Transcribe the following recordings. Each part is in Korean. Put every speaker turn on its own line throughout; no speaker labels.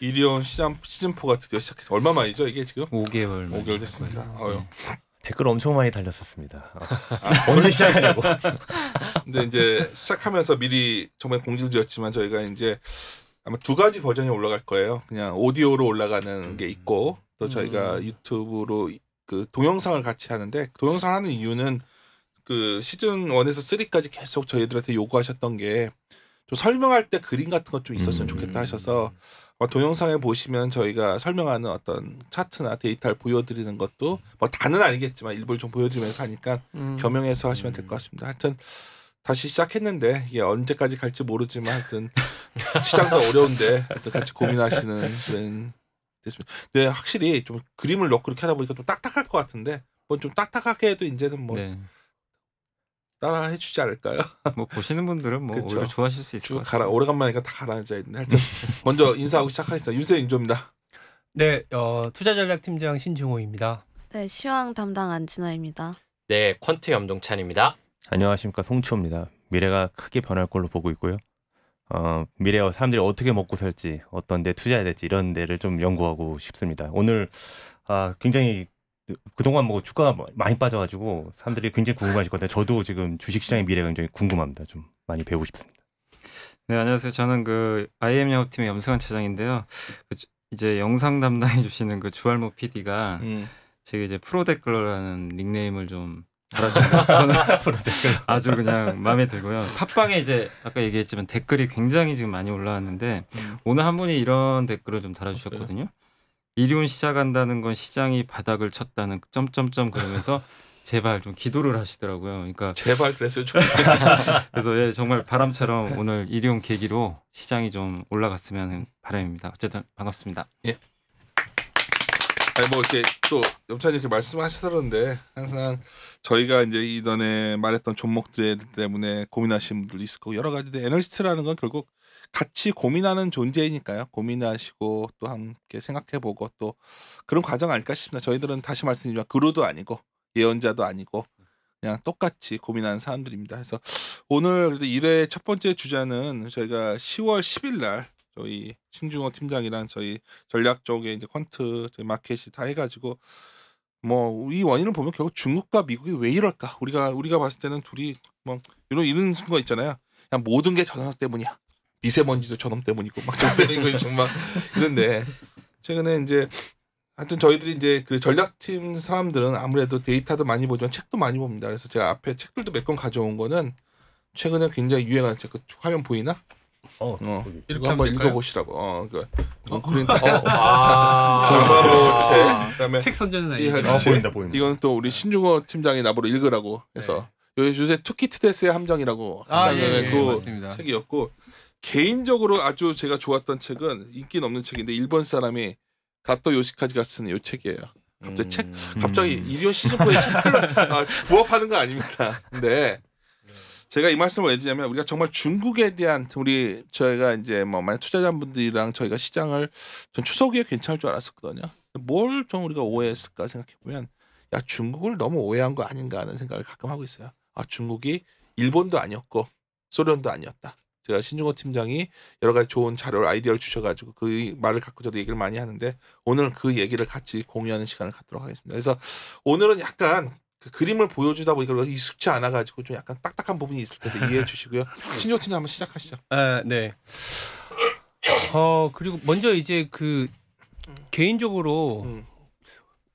이리온 시즌4가 드디어 시작해서 얼마 만이죠 이게 지금?
5개월
됐습니다.
댓글 엄청 많이 달렸었습니다. 언제 시작하냐고.
근데 이제 시작하면서 미리 정말 공지를 드렸지만 저희가 이제 아마 2가지 버전이 올라갈 거예요. 그냥 오디오로 올라가는 게 있고 또 저희가 유튜브로 그 동영상을 같이 하는데 동영상 하는 이유는 그 시즌 1에서 3까지 계속 저희들한테 요구하셨던 게 좀 설명할 때 그림 같은 것 좀 있었으면 좋겠다 하셔서 동영상에 보시면 저희가 설명하는 어떤 차트나 데이터를 보여드리는 것도 뭐 다는 아니겠지만 일부를 좀 보여드리면서 하니까 겸용해서 하시면 될 것 같습니다. 하여튼 다시 시작했는데 이게 언제까지 갈지 모르지만 하여튼 시장도 어려운데 하여튼 같이 고민하시는 그런 됐습니다. 근데 확실히 좀 그림을 넣고 이렇게 하다 보니까 좀 딱딱할 것 같은데 뭐 좀 딱딱하게 해도 이제는 뭐 따라 해주지 않을까요?
뭐 보시는 분들은 뭐 그쵸? 오히려 좋아하실 수 있을 것 같아요.
오래간만이니까 다 가라앉아 있는데 하여튼 먼저 인사하고 시작하겠습니다. 윤세 인조입니다.
네, 투자전략팀장 신중호입니다.
네, 시황 담당 안진아입니다.
네, 퀀트 염동찬입니다.
안녕하십니까 송치호입니다. 미래가 크게 변할 걸로 보고 있고요. 미래와 사람들이 어떻게 먹고 살지, 어떤 데 투자해야 될지 이런 데를 좀 연구하고 싶습니다. 오늘 굉장히 그동안 뭐 주가가 많이 빠져가지고 사람들이 굉장히 궁금하실 건데 저도 지금 주식시장의 미래가 굉장히 궁금합니다. 좀 많이 배우고 싶습니다.
네, 안녕하세요. 저는 그 IM 영업팀의 염승환 차장인데요. 이제 영상 담당해 주시는 그 주알모 PD가 제가 이제 프로데클러라는 닉네임을 좀 달아주는데 저는 아주 그냥 마음에 들고요. 팟빵에 이제 아까 얘기했지만 댓글이 굉장히 지금 많이 올라왔는데 오늘 한 분이 이런 댓글을 좀 달아주셨거든요. 이리온 시작한다는 건 시장이 바닥을 쳤다는 점점점 그러면서 제발 좀 기도를 하시더라고요. 그러니까
제발 그랬어요. 좋겠다.
그래서 예, 정말 바람처럼 오늘 이리온 계기로 시장이 좀 올라갔으면 하는 바람입니다. 어쨌든 반갑습니다.
예. 아니 뭐 이렇게 또 염찬이 이렇게 말씀하셨었는데 항상 저희가 이제 이전에 말했던 종목들 때문에 고민하시는 분들도 있을 거고 여러 가지 애널리스트라는 건 결국 같이 고민하는 존재이니까요. 고민하시고 또 함께 생각해보고 또 그런 과정 아닐까 싶습니다. 저희들은 다시 말씀드리지만 그루도 아니고 예언자도 아니고 그냥 똑같이 고민하는 사람들입니다. 그래서 오늘 그래도 1회 첫 번째 주자는 저희가 10월 10일 날 저희 신중호 팀장이랑 저희 전략 쪽에 이제 퀀트 저희 마켓이 다 해가지고 뭐 이 원인을 보면 결국 중국과 미국이 왜 이럴까? 우리가 봤을 때는 둘이 뭐 이런 순간 있잖아요. 그냥 모든 게 저놈 때문이야. 미세먼지도 저놈 때문이고 막 저 때문이고 정말 이런데 최근에 이제 하여튼 저희들이 이제 그 전략팀 사람들은 아무래도 데이터도 많이 보지만 책도 많이 봅니다. 그래서 제가 앞에 책들도 몇 권 가져온 거는 최근에 굉장히 유행하는 책. 화면 보이나? 이거 한번 읽어보시라고. 나바로 책. 그다음에
책 선전은
보인다.
이건 또 우리 신중호 팀장이 나보러 읽으라고 해서 요새 투키트데스의 함정이라고
맞습니다.
책이었고 개인적으로 아주 제가 좋았던 책은 인기는 없는 책인데 일본 사람이 가토 요시카즈가 쓴 이 책이에요. 갑자기 이리온 시즌4의 책을 부업하는 거 아닙니다. 근데 제가 이 말씀을 왜 드리냐면 우리가 정말 중국에 대한 저희가 이제 뭐 만약 투자자분들이랑 저희가 시장을 전 추석 후에 괜찮을 줄 알았었거든요. 뭘 좀 우리가 오해했을까 생각해 보면 야 중국을 너무 오해한 거 아닌가 하는 생각을 가끔 하고 있어요. 중국이 일본도 아니었고 소련도 아니었다. 제가 신중호 팀장이 여러 가지 좋은 자료를 아이디어를 주셔가지고 그 말을 갖고 저도 얘기를 많이 하는데 오늘 그 얘기를 같이 공유하는 시간을 갖도록 하겠습니다. 그래서 오늘은 약간 그 그림을 보여주다 보니까 익숙치 않아가지고 좀 약간 딱딱한 부분이 있을 텐데 이해해 주시고요. 신중호 팀장 한번 시작하시죠.
네. 그리고 먼저 이제 그 개인적으로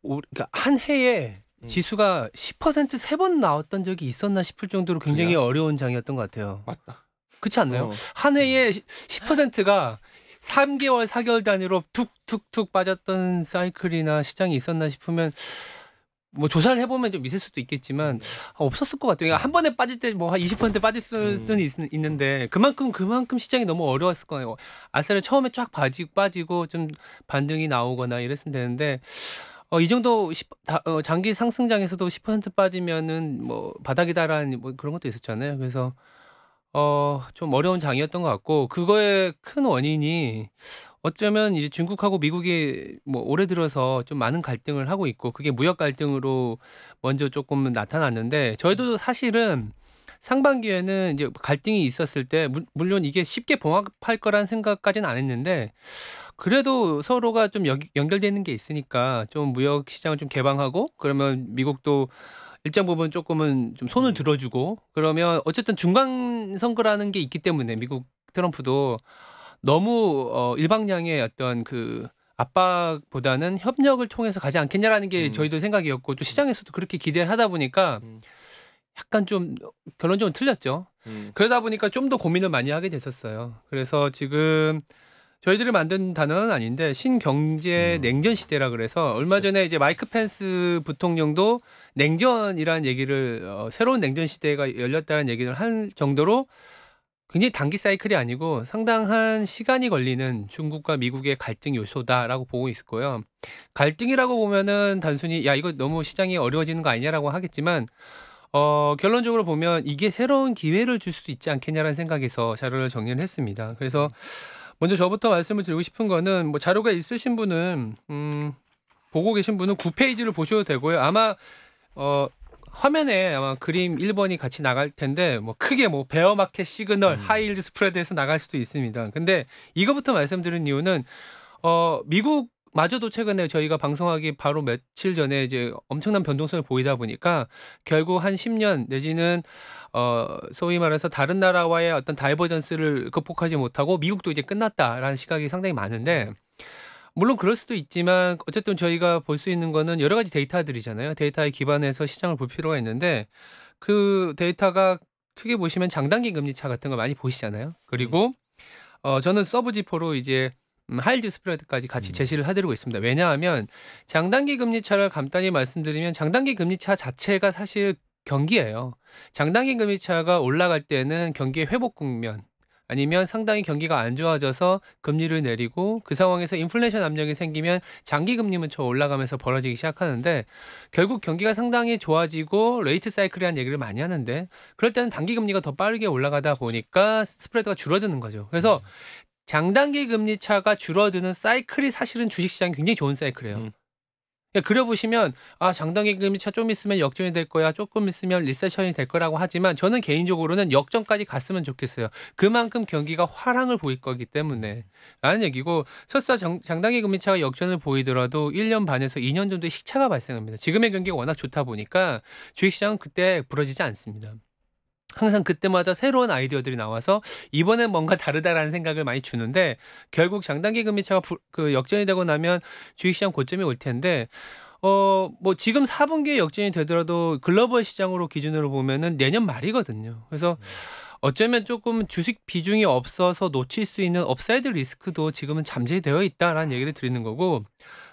그러니까 한 해에 지수가 10% 3번 나왔던 적이 있었나 싶을 정도로 굉장히 어려운 장이었던 것 같아요.
맞다.
그렇지 않나요? 한 해에 10%가 3개월, 4개월 단위로 툭툭툭 빠졌던 사이클이나 시장이 있었나 싶으면 뭐 조사를 해보면 좀 있을 수도 있겠지만 없었을 것 같아요. 그러니까 한 번에 빠질 때 뭐 한 20% 빠질 수는 있는데 그만큼 시장이 너무 어려웠을 거예요. 아싸리 처음에 쫙 빠지고 좀 반등이 나오거나 이랬으면 되는데 이 정도 장기 상승장에서도 10% 빠지면은 뭐 바닥이다라는 뭐 그런 것도 있었잖아요. 그래서 좀 어려운 장이었던 것 같고 그거의 큰 원인이 어쩌면 이제 중국하고 미국이 뭐 올해 들어서 좀 많은 갈등을 하고 있고 그게 무역 갈등으로 먼저 조금 나타났는데 저희도 사실은 상반기에는 이제 갈등이 있었을 때 물론 이게 쉽게 봉합할 거란 생각까지는 안 했는데 그래도 서로가 좀 연결되는 게 있으니까 좀 무역 시장을 좀 개방하고 그러면 미국도 일정 부분 조금은 좀 손을 들어주고 그러면 어쨌든 중간 선거라는 게 있기 때문에 미국 트럼프도 너무 일방향의 어떤 그 압박보다는 협력을 통해서 가지 않겠냐라는 게 저희도 생각이었고 또 시장에서도 그렇게 기대하다 보니까 약간 좀 결론적으로 틀렸죠. 그러다 보니까 좀 더 고민을 많이 하게 됐었어요. 그래서 지금 저희들이 만든 단어는 아닌데 신경제 냉전 시대라 그래서 얼마 전에 이제 마이크 펜스 부통령도 냉전이라는 얘기를 새로운 냉전 시대가 열렸다는 얘기를 할 정도로 굉장히 단기 사이클이 아니고 상당한 시간이 걸리는 중국과 미국의 갈등 요소다라고 보고 있고요. 갈등이라고 보면은 단순히 야 이거 너무 시장이 어려워지는 거 아니냐라고 하겠지만 결론적으로 보면 이게 새로운 기회를 줄 수 있지 않겠냐라는 생각에서 자료를 정리를 했습니다. 그래서 먼저 저부터 말씀을 드리고 싶은 거는 뭐 자료가 있으신 분은 보고 계신 분은 9페이지를 보셔도 되고요. 아마 화면에 아마 그림 1번이 같이 나갈 텐데 뭐 크게 뭐 베어마켓 시그널 하이힐드 스프레드에서 나갈 수도 있습니다. 근데 이거부터 말씀드린 이유는 미국마저도 최근에 저희가 방송하기 바로 며칠 전에 이제 엄청난 변동성을 보이다 보니까 결국 한 10년 내지는 소위 말해서 다른 나라와의 어떤 다이버전스를 극복하지 못하고 미국도 이제 끝났다라는 시각이 상당히 많은데 물론 그럴 수도 있지만 어쨌든 저희가 볼 수 있는 거는 여러 가지 데이터들이잖아요. 데이터에 기반해서 시장을 볼 필요가 있는데 그 데이터가 크게 보시면 장단기 금리 차 같은 거 많이 보시잖아요. 그리고 저는 서브지포로 이제 하이힐드 스프레드까지 같이 제시를 해드리고 있습니다. 왜냐하면 장단기 금리 차를 간단히 말씀드리면 장단기 금리 차 자체가 사실 경기예요. 장단기 금리 차가 올라갈 때는 경기의 회복 국면 아니면 상당히 경기가 안 좋아져서 금리를 내리고 그 상황에서 인플레이션 압력이 생기면 장기 금리 문처 올라가면서 벌어지기 시작하는데 결국 경기가 상당히 좋아지고 레이트 사이클이라는 얘기를 많이 하는데 그럴 때는 단기 금리가 더 빠르게 올라가다 보니까 스프레드가 줄어드는 거죠. 그래서 장단기 금리 차가 줄어드는 사이클이 사실은 주식시장이 굉장히 좋은 사이클이에요. 그려보시면 장단기 금리 차 좀 있으면 역전이 될 거야. 조금 있으면 리세션이 될 거라고 하지만 저는 개인적으로는 역전까지 갔으면 좋겠어요. 그만큼 경기가 화랑을 보일 거기 때문에 라는 얘기고 설사 장단기 금리 차가 역전을 보이더라도 1년 반에서 2년 정도의 시차가 발생합니다. 지금의 경기가 워낙 좋다 보니까 주식시장은 그때 부러지지 않습니다. 항상 그때마다 새로운 아이디어들이 나와서 이번엔 뭔가 다르다라는 생각을 많이 주는데 결국 장단기 금리 차가 역전이 되고 나면 주식시장 고점이 올 텐데 뭐 지금 4분기에 역전이 되더라도 글로벌 시장으로 기준으로 보면은 내년 말이거든요. 그래서 어쩌면 조금 주식 비중이 없어서 놓칠 수 있는 업사이드 리스크도 지금은 잠재되어 있다라는 얘기를 드리는 거고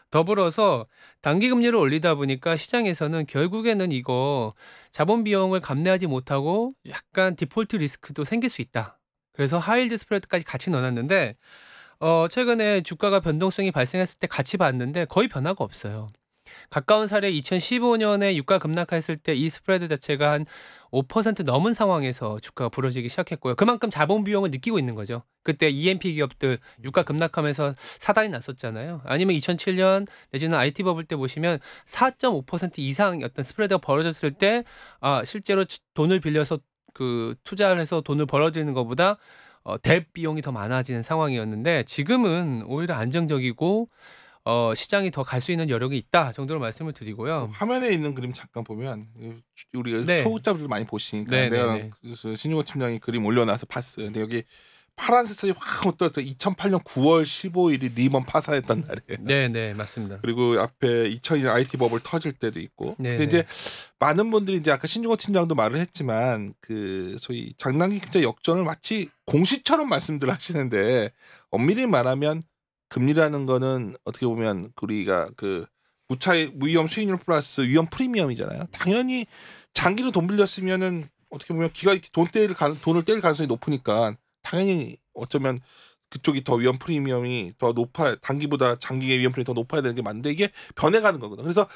더불어서 단기 금리를 올리다 보니까 시장에서는 결국에는 이거 자본 비용을 감내하지 못하고 약간 디폴트 리스크도 생길 수 있다. 그래서 하이힐드 스프레드까지 같이 넣어놨는데 최근에 주가가 변동성이 발생했을 때 같이 봤는데 거의 변화가 없어요. 가까운 사례 2015년에 유가 급락했을 때 이 스프레드 자체가 한 5% 넘은 상황에서 주가가 부러지기 시작했고요. 그만큼 자본 비용을 느끼고 있는 거죠. 그때 E&P 기업들 유가 급락하면서 사단이 났었잖아요. 아니면 2007년 내지는 IT 버블 때 보시면 4.5% 이상 어떤 스프레드가 벌어졌을 때 실제로 돈을 빌려서 투자를 해서 돈을 벌어지는 것보다 대 비용이 더 많아지는 상황이었는데 지금은 오히려 안정적이고 시장이 더 갈 수 있는 여력이 있다 정도로 말씀을 드리고요.
화면에 있는 그림 잠깐 보면 우리가 초급자분들 많이 보시니까 내가 그래서 신용호 팀장이 그림 올려놔서 봤어요. 근데 여기 파란색 선이 확 떠서 2008년 9월 15일이 리먼 파산했던 날이에요.
네, 맞습니다.
그리고 앞에 2002년 IT 버블 터질 때도 있고. 근데 이제 많은 분들이 이제 아까 신용호 팀장도 말을 했지만 그 소위 장단기 금리 역전을 마치 공시처럼 말씀들 하시는데 엄밀히 말하면 금리라는 거는 어떻게 보면 우리가 무차익 무위험 수익률 플러스 위험 프리미엄이잖아요. 당연히 장기로 돈 빌렸으면은 어떻게 보면 돈을 떼일 가능성이 높으니까 당연히 어쩌면 그쪽이 더 위험 프리미엄이 더 단기보다 장기의 위험 프리미엄이 더 높아야 되는 게 맞는데 이게 변해가는 거거든. 그래서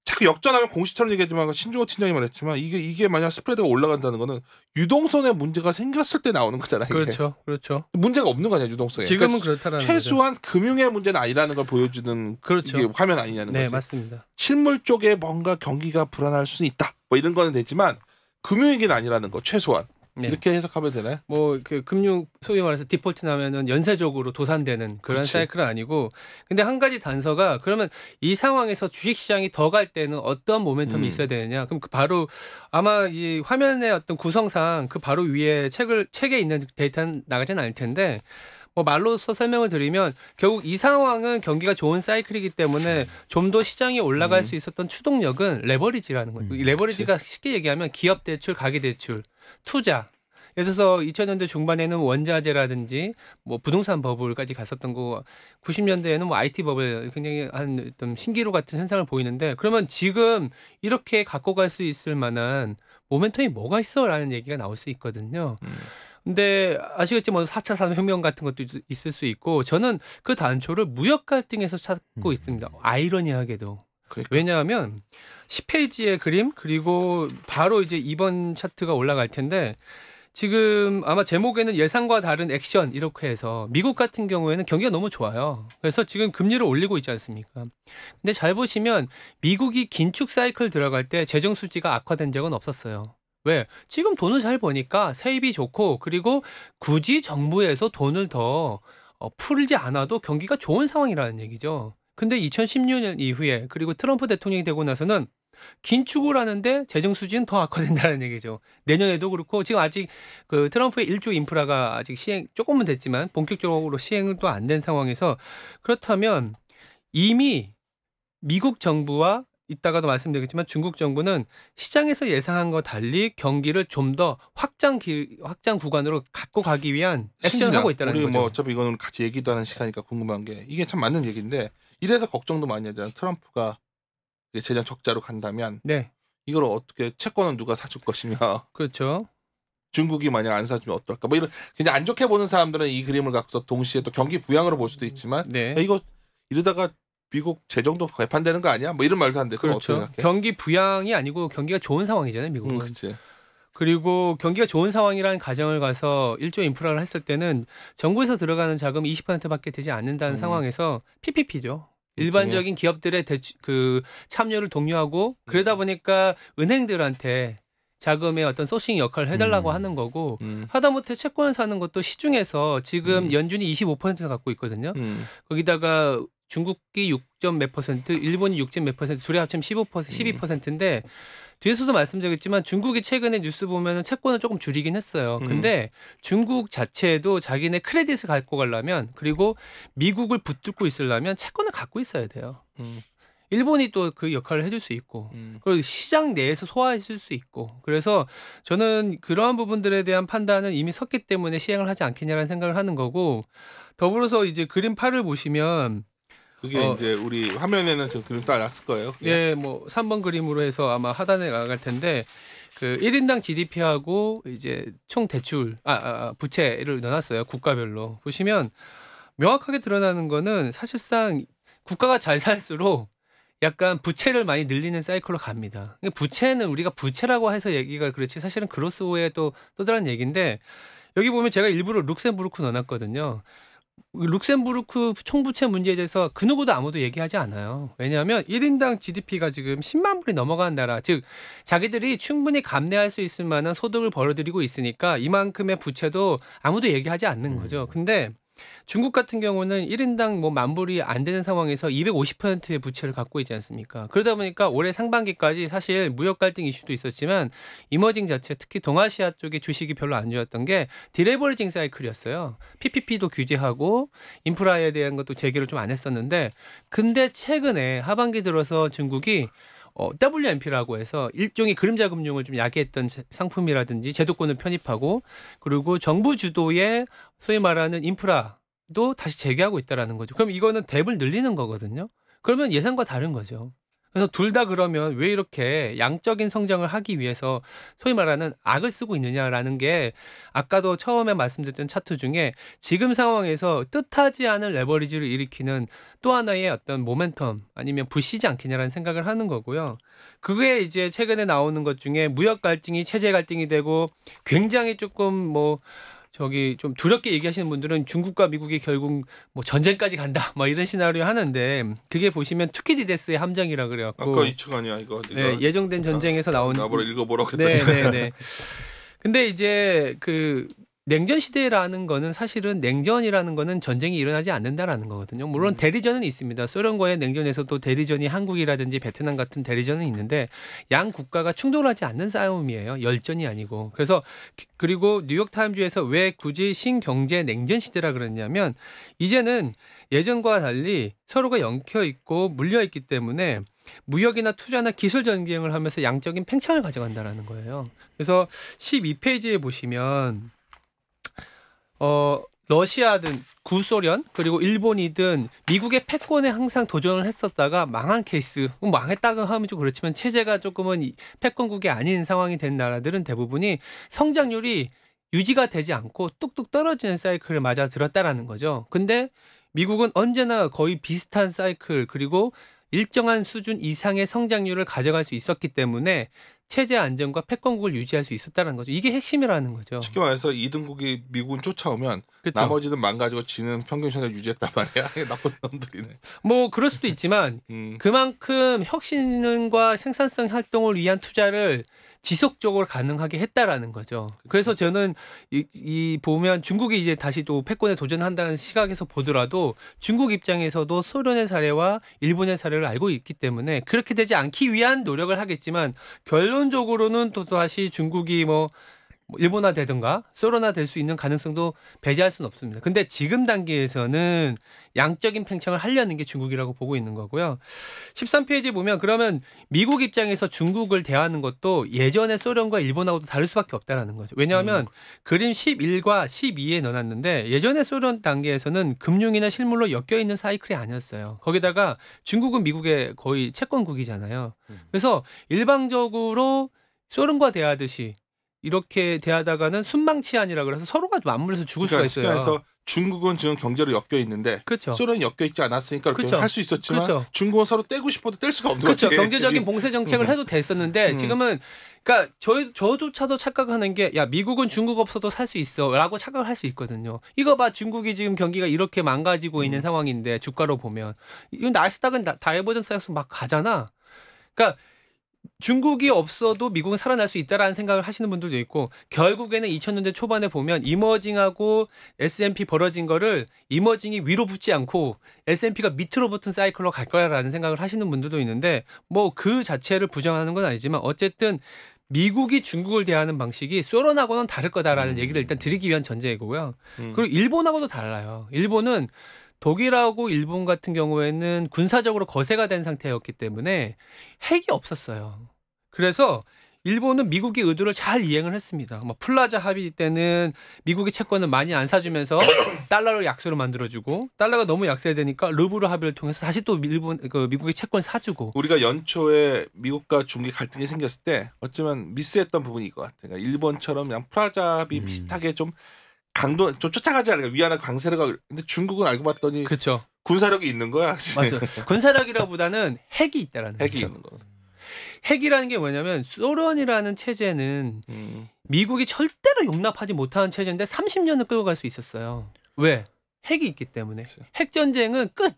자꾸 역전하면 공시처럼 얘기하지만 신종호 팀장이 말했지만 이게 만약 스프레드가 올라간다는 거는 유동성에 문제가 생겼을 때 나오는 거잖아요. 이게.
그렇죠.
문제가 없는 거 아니야 유동성에.
지금은
그러니까
그렇다라는
최소한 금융의 문제는 아니라는 걸 보여주는 이게 화면 아니냐는 거지.
네, 맞습니다.
실물 쪽에 뭔가 경기가 불안할 수는 있다. 뭐 이런 거는 되지만 금융위기는 아니라는 거 최소한.
네.
이렇게 해석하면 되나요?
뭐 그 금융 소위 말해서 디폴트 나면은 연쇄적으로 도산되는 그런
그치.
사이클은 아니고 근데 한 가지 단서가 그러면 이 상황에서 주식 시장이 더 갈 때는 어떤 모멘텀이 있어야 되느냐? 그럼 그 바로 아마 이 화면의 어떤 구성상 그 바로 위에 책에 있는 데이터는 나가지는 않을 텐데 뭐 말로써 설명을 드리면 결국 이 상황은 경기가 좋은 사이클이기 때문에 좀 더 시장이 올라갈 수 있었던 추동력은 레버리지라는 거예요. 이 레버리지가 쉽게 얘기하면 기업 대출, 가계 대출, 투자. 예를 들어서 2000년대 중반에는 원자재라든지 뭐 부동산 버블까지 갔었던 거 90년대에는 뭐 IT 버블 굉장히 한 어떤 신기루 같은 현상을 보이는데 그러면 지금 이렇게 갖고 갈 수 있을 만한 모멘텀이 뭐가 있어라는 얘기가 나올 수 있거든요. 근데 아시겠지만 4차 산업혁명 같은 것도 있을 수 있고 저는 그 단초를 무역 갈등에서 찾고 있습니다. 아이러니하게도.
그러니까.
왜냐하면 10페이지의 그림 그리고 바로 이제 이번 차트가 올라갈 텐데 지금 아마 제목에는 예상과 다른 액션 이렇게 해서 미국 같은 경우에는 경기가 너무 좋아요. 그래서 지금 금리를 올리고 있지 않습니까? 근데 잘 보시면 미국이 긴축 사이클 들어갈 때 재정 수지가 악화된 적은 없었어요. 왜? 지금 돈을 잘 버니까 세입이 좋고 그리고 굳이 정부에서 돈을 더 풀지 않아도 경기가 좋은 상황이라는 얘기죠. 근데 2016년 이후에 그리고 트럼프 대통령이 되고 나서는 긴축을 하는데 재정 수지는 더 악화된다는 얘기죠. 내년에도 그렇고 지금 아직 그 트럼프의 1조 인프라가 아직 시행 조금은 됐지만 본격적으로 시행은 또 안 된 상황에서 그렇다면 이미 미국 정부와 이따가도 말씀드리겠지만 중국 정부는 시장에서 예상한 것 달리 경기를 좀 더 확장 구간으로 갖고 가기 위한 액션을 하고 있다는
우리
거죠.
뭐 어차피 이거는 같이 얘기도 하는 시간이니까 궁금한 게 이게 참 맞는 얘기인데 이래서 걱정도 많이 하잖아요. 트럼프가 재정 적자로 간다면
네,
이걸 어떻게 채권은 누가 사줄 것이며
그렇죠.
중국이 만약 안 사주면 어떨까? 뭐 이런 그냥 안 좋게 보는 사람들은 이 그림을 갖고서 동시에 또 경기 부양으로 볼 수도 있지만
네,
야, 이거 이러다가 미국 재정도 개판되는 거 아니야? 뭐 이런 말도 하는데 그건
그렇죠.
어떻게 생각해?
경기 부양이 아니고 경기가 좋은 상황이잖아요, 미국은.
그렇지.
그리고 경기가 좋은 상황이라는 가정을 가서 1조 인프라를 했을 때는 정부에서 들어가는 자금 20%밖에 되지 않는다는 상황에서 PPP죠. 일반적인 기업들의 그 참여를 독려하고 그러다 보니까 은행들한테 자금의 어떤 소싱 역할을 해달라고 하는 거고 하다못해 채권을 사는 것도 시중에서 지금 연준이 25% 갖고 있거든요. 거기다가 중국이 6점 몇 %, 일본이 6점 몇 %, 둘이 합치면 15%, 12%인데 뒤에서도 말씀드렸지만 중국이 최근에 뉴스 보면은 채권을 조금 줄이긴 했어요. 근데 중국 자체도 자기네 크레딧을 갖고 가려면 그리고 미국을 붙들고 있으려면 채권을 갖고 있어야 돼요. 일본이 또 그 역할을 해줄 수 있고 그리고 시장 내에서 소화해줄 수 있고 그래서 저는 그러한 부분들에 대한 판단은 이미 섰기 때문에 시행을 하지 않겠냐라는 생각을 하는 거고 더불어서 이제 그림 8을 보시면
그게 이제 우리 화면에는 지금 그림 따놨을 거예요.
예, 뭐 3번 그림으로 해서 아마 하단에 나갈 텐데 그 1인당 GDP하고 이제 총 대출 부채를 넣어놨어요. 국가별로. 보시면 명확하게 드러나는 거는 사실상 국가가 잘 살수록 약간 부채를 많이 늘리는 사이클로 갑니다. 부채는 우리가 부채라고 해서 얘기가 그렇지 사실은 그로스오의 또 다른 얘기인데 여기 보면 제가 일부러 룩셈부르크 넣어놨거든요. 룩셈부르크 총부채 문제에 대해서 그 누구도 아무도 얘기하지 않아요. 왜냐하면 1인당 GDP가 지금 10만 불이 넘어가는 나라, 즉 자기들이 충분히 감내할 수 있을 만한 소득을 벌어들이고 있으니까 이만큼의 부채도 아무도 얘기하지 않는 거죠. 근데 중국 같은 경우는 1인당 뭐 만 불이 안 되는 상황에서 250%의 부채를 갖고 있지 않습니까? 그러다 보니까 올해 상반기까지 사실 무역 갈등 이슈도 있었지만 이머징 자체 특히 동아시아 쪽의 주식이 별로 안 좋았던 게 디레버리징 사이클이었어요. PPP도 규제하고 인프라에 대한 것도 재개를 좀 안 했었는데 근데 최근에 하반기 들어서 중국이 WMP라고 해서 일종의 그림자 금융을 좀 야기했던 상품이라든지 제도권을 편입하고 그리고 정부 주도의 소위 말하는 인프라도 다시 재개하고 있다라는 거죠. 그럼 이거는 뎁을 늘리는 거거든요. 그러면 예상과 다른 거죠. 그래서 둘 다 그러면 왜 이렇게 양적인 성장을 하기 위해서 소위 말하는 악을 쓰고 있느냐라는 게 아까도 처음에 말씀드렸던 차트 중에 지금 상황에서 뜻하지 않은 레버리지를 일으키는 또 하나의 어떤 모멘텀 아니면 불씨지 않겠냐라는 생각을 하는 거고요. 그게 이제 최근에 나오는 것 중에 무역 갈등이 체제 갈등이 되고 굉장히 조금 뭐 좀 두렵게 얘기하시는 분들은 중국과 미국이 결국 뭐 전쟁까지 간다 뭐 이런 시나리오 하는데 그게 보시면 투키디데스의 함정이라 그래갖고
아까 이 책 아니야 이거
네, 예정된 전쟁에서 나온
나보러 읽어보라고 했던
네. 근데 이제 그 냉전 시대라는 거는 사실은 냉전이라는 거는 전쟁이 일어나지 않는다라는 거거든요. 물론 대리전은 있습니다. 소련과의 냉전에서도 대리전이 한국이라든지 베트남 같은 대리전은 있는데 양 국가가 충돌하지 않는 싸움이에요. 열전이 아니고. 그래서 그리고 뉴욕타임즈에서 왜 굳이 신경제 냉전 시대라 그랬냐면 이제는 예전과 달리 서로가 엉켜 있고 물려 있기 때문에 무역이나 투자나 기술 전쟁을 하면서 양적인 팽창을 가져간다라는 거예요. 그래서 12페이지에 보시면 러시아든 구소련 그리고 일본이든 미국의 패권에 항상 도전을 했었다가 망한 케이스, 망했다고 하면 좀 그렇지만 체제가 조금은 패권국이 아닌 상황이 된 나라들은 대부분이 성장률이 유지가 되지 않고 뚝뚝 떨어지는 사이클을 맞아 들었다라는 거죠. 근데 미국은 언제나 거의 비슷한 사이클 그리고 일정한 수준 이상의 성장률을 가져갈 수 있었기 때문에 체제 안정과 패권국을 유지할 수 있었다는 거죠. 이게 핵심이라는 거죠.
쉽게 말해서 2등국이 미국은 쫓아오면
그쵸.
나머지는 망가지고 지는 평균 성장을 유지했단 말이야. 나쁜 놈들이네.
뭐 그럴 수도 있지만 그만큼 혁신과 생산성 활동을 위한 투자를 지속적으로 가능하게 했다라는 거죠. 그래서 저는 이 보면 중국이 이제 다시 또 패권에 도전한다는 시각에서 보더라도 중국 입장에서도 소련의 사례와 일본의 사례를 알고 있기 때문에 그렇게 되지 않기 위한 노력을 하겠지만 결론적으로는 또 다시 중국이 뭐 일본화되든가 소련화될 수 있는 가능성도 배제할 수는 없습니다. 근데 지금 단계에서는 양적인 팽창을 하려는 게 중국이라고 보고 있는 거고요. 13페이지 보면 그러면 미국 입장에서 중국을 대하는 것도 예전의 소련과 일본하고도 다를 수밖에 없다라는 거죠. 왜냐하면 그림 11과 12에 넣어놨는데 예전의 소련 단계에서는 금융이나 실물로 엮여있는 사이클이 아니었어요. 거기다가 중국은 미국의 거의 채권국이잖아요. 그래서 일방적으로 소련과 대하듯이 이렇게 대하다가는 순망치안이라 그래서 서로가 맞물려서 죽을 수가 있어요.
그래서 중국은 지금 경제로 엮여 있는데
그렇죠.
소련이 엮여 있지 않았으니까 그렇게
그렇죠.
할 수 있었지만
그렇죠.
중국은 서로 떼고 싶어도 뗄 수가 없는
그렇죠.
거지.
경제적인 봉쇄 정책을 해도 됐었는데 지금은 그러니까 저조차도 착각하는 게 야 미국은 중국 없어도 살 수 있어라고 착각을 할 수 있거든요. 이거 봐 중국이 지금 경기가 이렇게 망가지고 있는 상황인데 주가로 보면 이건 나스닥은 다이버전스에서 막 가잖아. 그러니까 중국이 없어도 미국은 살아날 수 있다라는 생각을 하시는 분들도 있고 결국에는 2000년대 초반에 보면 이머징하고 S&P 벌어진 거를 이머징이 위로 붙지 않고 S&P가 밑으로 붙은 사이클로 갈 거야라는 생각을 하시는 분들도 있는데 뭐 그 자체를 부정하는 건 아니지만 어쨌든 미국이 중국을 대하는 방식이 소련하고는 다를 거다라는 얘기를 일단 드리기 위한 전제이고요. 그리고 일본하고도 달라요. 일본은 독일하고 일본 같은 경우에는 군사적으로 거세가 된 상태였기 때문에 핵이 없었어요. 그래서 일본은 미국의 의도를 잘 이행을 했습니다. 뭐 플라자 합의 때는 미국의 채권을 많이 안 사주면서 달러를 약세로 만들어주고 달러가 너무 약세되니까 루블 합의를 통해서 다시 또 미국의 채권 사주고.
우리가 연초에 미국과 중국의 갈등이 생겼을 때 어쩌면 미스했던 부분이 것 같아요. 그러니까 일본처럼 그냥 플라자 합의 비슷하게 좀 강도 좀 쫓아가지 않을까 위안화 강세를 가. 근데 중국은 알고 봤더니
그렇죠.
군사력이 있는 거야.
맞아요. 군사력이라보다는 핵이 있다라는
핵이
거죠.
있는 거.
핵이라는 게 뭐냐면 소련이라는 체제는 미국이 절대로 용납하지 못하는 체제인데 30년을 끌고 갈 수 있었어요. 왜? 핵이 있기 때문에.
그렇죠.
핵 전쟁은 끝.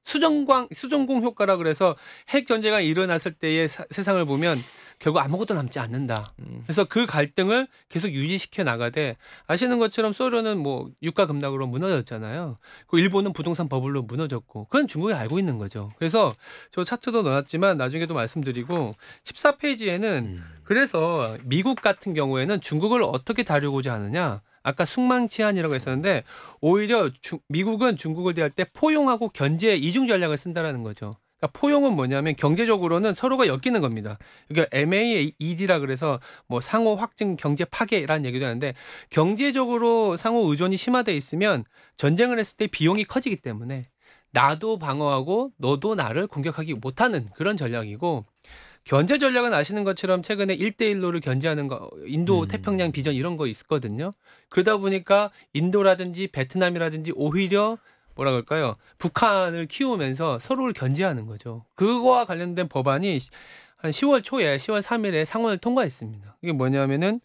수정공 효과라 그래서 핵 전쟁이 일어났을 때의 세상을 보면 결국 아무것도 남지 않는다. 그래서 그 갈등을 계속 유지시켜 나가되 아시는 것처럼 소련은 뭐 유가 급락으로 무너졌잖아요. 그리고 일본은 부동산 버블로 무너졌고 그건 중국이 알고 있는 거죠. 그래서 저 차트도 넣었지만 나중에도 말씀드리고 14페이지에는 그래서 미국 같은 경우에는 중국을 어떻게 다루고자 하느냐. 아까 숭망치안이라고 했었는데 오히려 미국은 중국을 대할 때 포용하고 견제 이중 전략을 쓴다라는 거죠. 그러니까 포용은 뭐냐면 경제적으로는 서로가 엮이는 겁니다. 그러니까 MAED라 그래서 뭐 상호 확증 경제 파괴라는 얘기도 하는데 경제적으로 상호 의존이 심화돼 있으면 전쟁을 했을 때 비용이 커지기 때문에 나도 방어하고 너도 나를 공격하기 못하는 그런 전략이고 견제 전략은 아시는 것처럼 최근에 1대1로를 견제하는 거 인도 태평양 비전 이런 거 있었거든요. 그러다 보니까 인도라든지 베트남이라든지 오히려 뭐라 그럴까요? 북한을 키우면서 서로를 견제하는 거죠. 그거와 관련된 법안이 한 10월 초에 10월 3일에 상원을 통과했습니다. 이게 뭐냐면은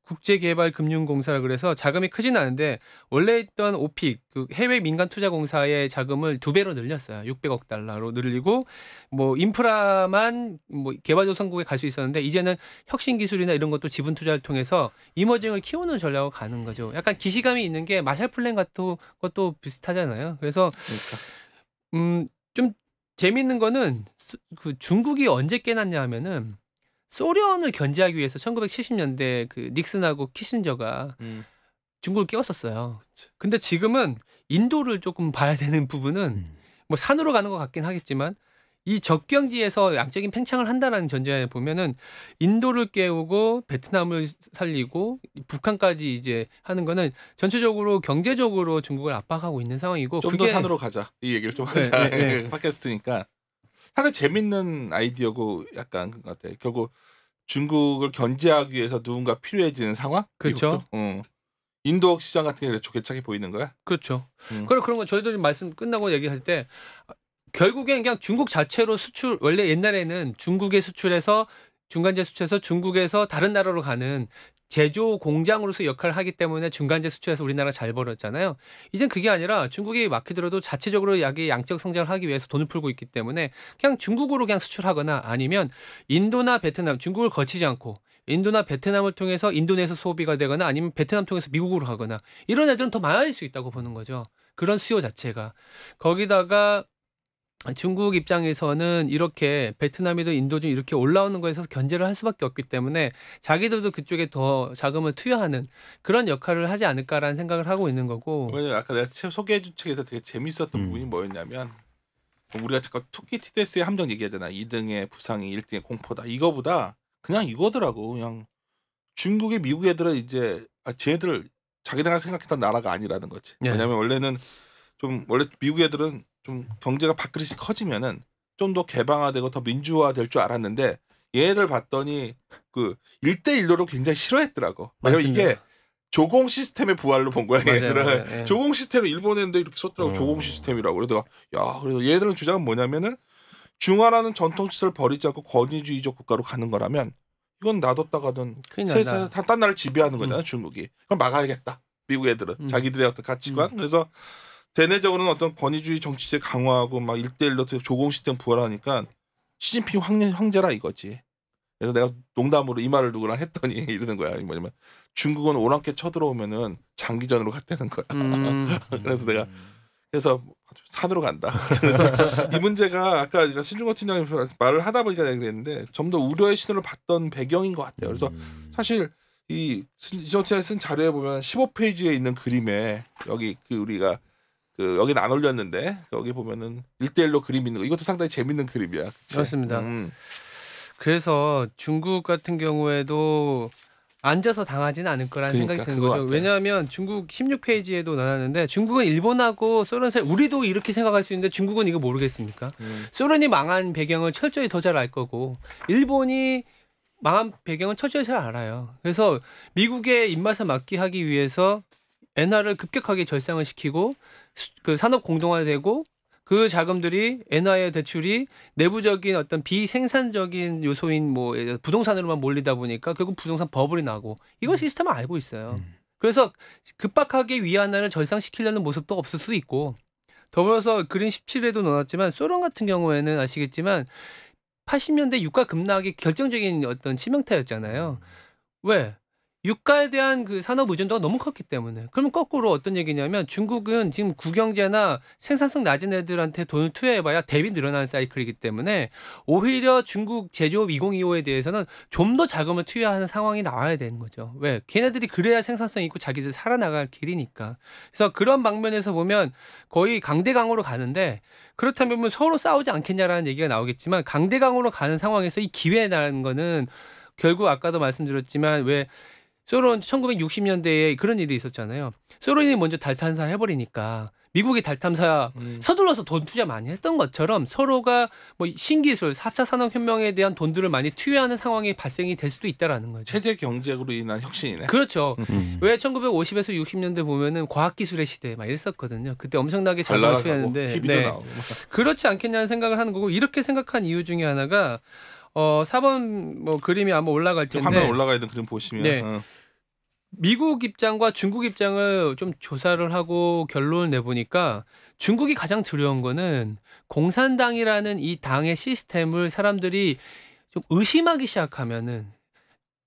국제개발금융공사라 그래서 자금이 크진 않은데 원래 있던 오픽 그 해외 민간 투자공사의 자금을 2배로 늘렸어요. 600억 달러로 늘리고 뭐 인프라만 뭐 개발도상국에 갈 수 있었는데 이제는 혁신 기술이나 이런 것도 지분 투자를 통해서 이머징을 키우는 전략으로 가는 거죠. 약간 기시감이 있는 게 마샬 플랜 같은 것도 비슷하잖아요. 그래서 좀 재밌는 거는 그 중국이 언제 깨났냐 하면은 소련을 견제하기 위해서 1970년대 그 닉슨하고 키신저가 중국을 깨웠었어요. 근데 지금은 인도를 조금 봐야 되는 부분은 뭐 산으로 가는 것 같긴 하겠지만 이 접경지에서 양적인 팽창을 한다라는 전제하에 보면은 인도를 깨우고 베트남을 살리고 북한까지 이제 하는 거는 전체적으로 경제적으로 중국을 압박하고 있는 상황이고
좀 더 산으로 가자 이 얘기를 좀 하자. 팟캐스트니까 하나 재밌는 아이디어고 약간 그 것 같아. 결국 중국을 견제하기 위해서 누군가 필요해지는 상황?
그렇죠.
인도 시장 같은 게 괜찮게 보이는 거야?
그렇죠. 그런 거 저희들이 말씀 끝나고 얘기할 때 결국엔 그냥 중국 자체로 수출 원래 옛날에는 중국에 수출해서 중간재 수출해서 중국에서 다른 나라로 가는 제조 공장으로서 역할을 하기 때문에 중간재 수출해서 우리나라가 잘 벌었잖아요. 이젠 그게 아니라 중국이 막히더라도 자체적으로 양적 성장을 하기 위해서 돈을 풀고 있기 때문에 그냥 중국으로 그냥 수출하거나 아니면 인도나 베트남, 중국을 거치지 않고 인도나 베트남을 통해서 인도네에서 소비가 되거나 아니면 베트남 통해서 미국으로 가거나 이런 애들은 더 많아질 수 있다고 보는 거죠. 그런 수요 자체가. 거기다가 중국 입장에서는 이렇게 베트남이든 인도든 이렇게 올라오는 거에서 견제를 할 수밖에 없기 때문에 자기들도 그쪽에 더 자금을 투여하는 그런 역할을 하지 않을까라는 생각을 하고 있는 거고.
왜냐면 아까 내가 소개해준 책에서 되게 재밌었던 부분이 뭐였냐면 우리가 잠깐 토끼 TDS의 함정 얘기하잖아. 2등의 부상이 1등의 공포다. 이거보다 그냥 이거더라고. 그냥 중국의 미국 애들은 이제 쟤네들 자기네가 생각했던 나라가 아니라는 거지.
네.
왜냐면 원래는 좀 원래 미국 애들은 좀 경제가 밥그릇이 커지면은 좀 더 개방화되고 더 민주화될 줄 알았는데 얘네들 봤더니 그 1대1로 굉장히 싫어했더라고. 왜냐면 이게 조공 시스템의 부활로 본 거야. 얘들은
네.
조공 시스템을 일본 애인데 이렇게 썼더라고. 조공 시스템이라고. 그래서 야, 그래서 얘들은 주장은 뭐냐면은 중화라는 전통 시설을 버리지 않고 권위주의적 국가로 가는 거라면 이건 놔뒀다가는 세상 딴 나라를 지배하는 거잖아. 중국이. 그럼 막아야겠다. 미국 애들은 자기들의 어떤 가치관. 그래서 대내적으로는 어떤 권위주의 정치제 강화하고 막 1대1로 조공 시스템 부활하니까 시진핑 황제라 이거지. 그래서 내가 농담으로 이 말을 누구랑 했더니 이러는 거야. 뭐냐면 중국은 오랑캐 쳐들어오면은 장기전으로 갔다는 거야. 그래서 내가 산으로 간다. 그래서 이 문제가 아까 신중호 팀장이 말을 하다 보니까 내가 그랬는데 좀 더 우려의 신호를 봤던 배경인 것 같아요. 그래서 사실 이 신호팀장이 쓴 자료에 보면 15페이지에 있는 그림에 여기 그 우리가 그 여기는 안 올렸는데 여기 보면은 1대1로 그림 있는 거 이것도 상당히 재밌는 그림이야. 그치?
그렇습니다. 그래서 중국 같은 경우에도 앉아서 당하지는 않을 거라는 생각이 드는 거죠. 왜냐하면 중국 16페이지에도 나왔는데 중국은 일본하고 소련 사이 우리도 이렇게 생각할 수 있는데 중국은 이거 모르겠습니까? 소련이 망한 배경을 철저히 더 잘 알 거고 일본이 망한 배경은 철저히 잘 알아요. 그래서 미국의 입맛에 맞게 하기 위해서 엔화를 급격하게 절상을 시키고 그 산업 공동화되고 그 자금들이 엔화의 대출이 내부적인 어떤 비생산적인 요소인 뭐 부동산으로만 몰리다 보니까 결국 부동산 버블이 나고 이걸 시스템을 알고 있어요. 그래서 급박하게 위안화를 절상시키려는 모습도 없을 수도 있고 더불어서 그림 17에도 넣었지만 소련 같은 경우에는 아시겠지만 80년대 유가 급락이 결정적인 어떤 치명타였잖아요. 왜? 유가에 대한 그 산업 의존도가 너무 컸기 때문에. 그러면 거꾸로 어떤 얘기냐면 중국은 지금 국영제나 생산성 낮은 애들한테 돈을 투여해봐야 대비 늘어나는 사이클이기 때문에 오히려 중국 제조업 2025에 대해서는 좀 더 자금을 투여하는 상황이 나와야 되는 거죠. 왜? 걔네들이 그래야 생산성이 있고 자기들 살아나갈 길이니까. 그래서 그런 방면에서 보면 거의 강대강으로 가는데 그렇다면 서로 싸우지 않겠냐라는 얘기가 나오겠지만 강대강으로 가는 상황에서 이 기회라는 거는 결국 아까도 말씀드렸지만 왜 소련 1960년대에 그런 일이 있었잖아요. 소련이 먼저 달 탐사 해버리니까 미국이 달 탐사 서둘러서 돈 투자 많이 했던 것처럼 서로가 뭐 신기술, 4차 산업혁명에 대한 돈들을 많이 투여하는 상황이 발생이 될 수도 있다라는 거죠.
최대 경제로 인한 혁신이네.
그렇죠. 왜 1950에서 60년대 보면은 과학기술의 시대 막 이랬었거든요. 그때 엄청나게 잘 투여했는데
네.
그렇지 않겠냐는 생각을 하는 거고 이렇게 생각한 이유 중에 하나가 4번 뭐 그림이 아마 올라갈 텐데
화면 올라가 있는 그림 보시면
네. 미국 입장과 중국 입장을 좀 조사를 하고 결론을 내보니까 중국이 가장 두려운 거는 공산당이라는 이 당의 시스템을 사람들이 좀 의심하기 시작하면은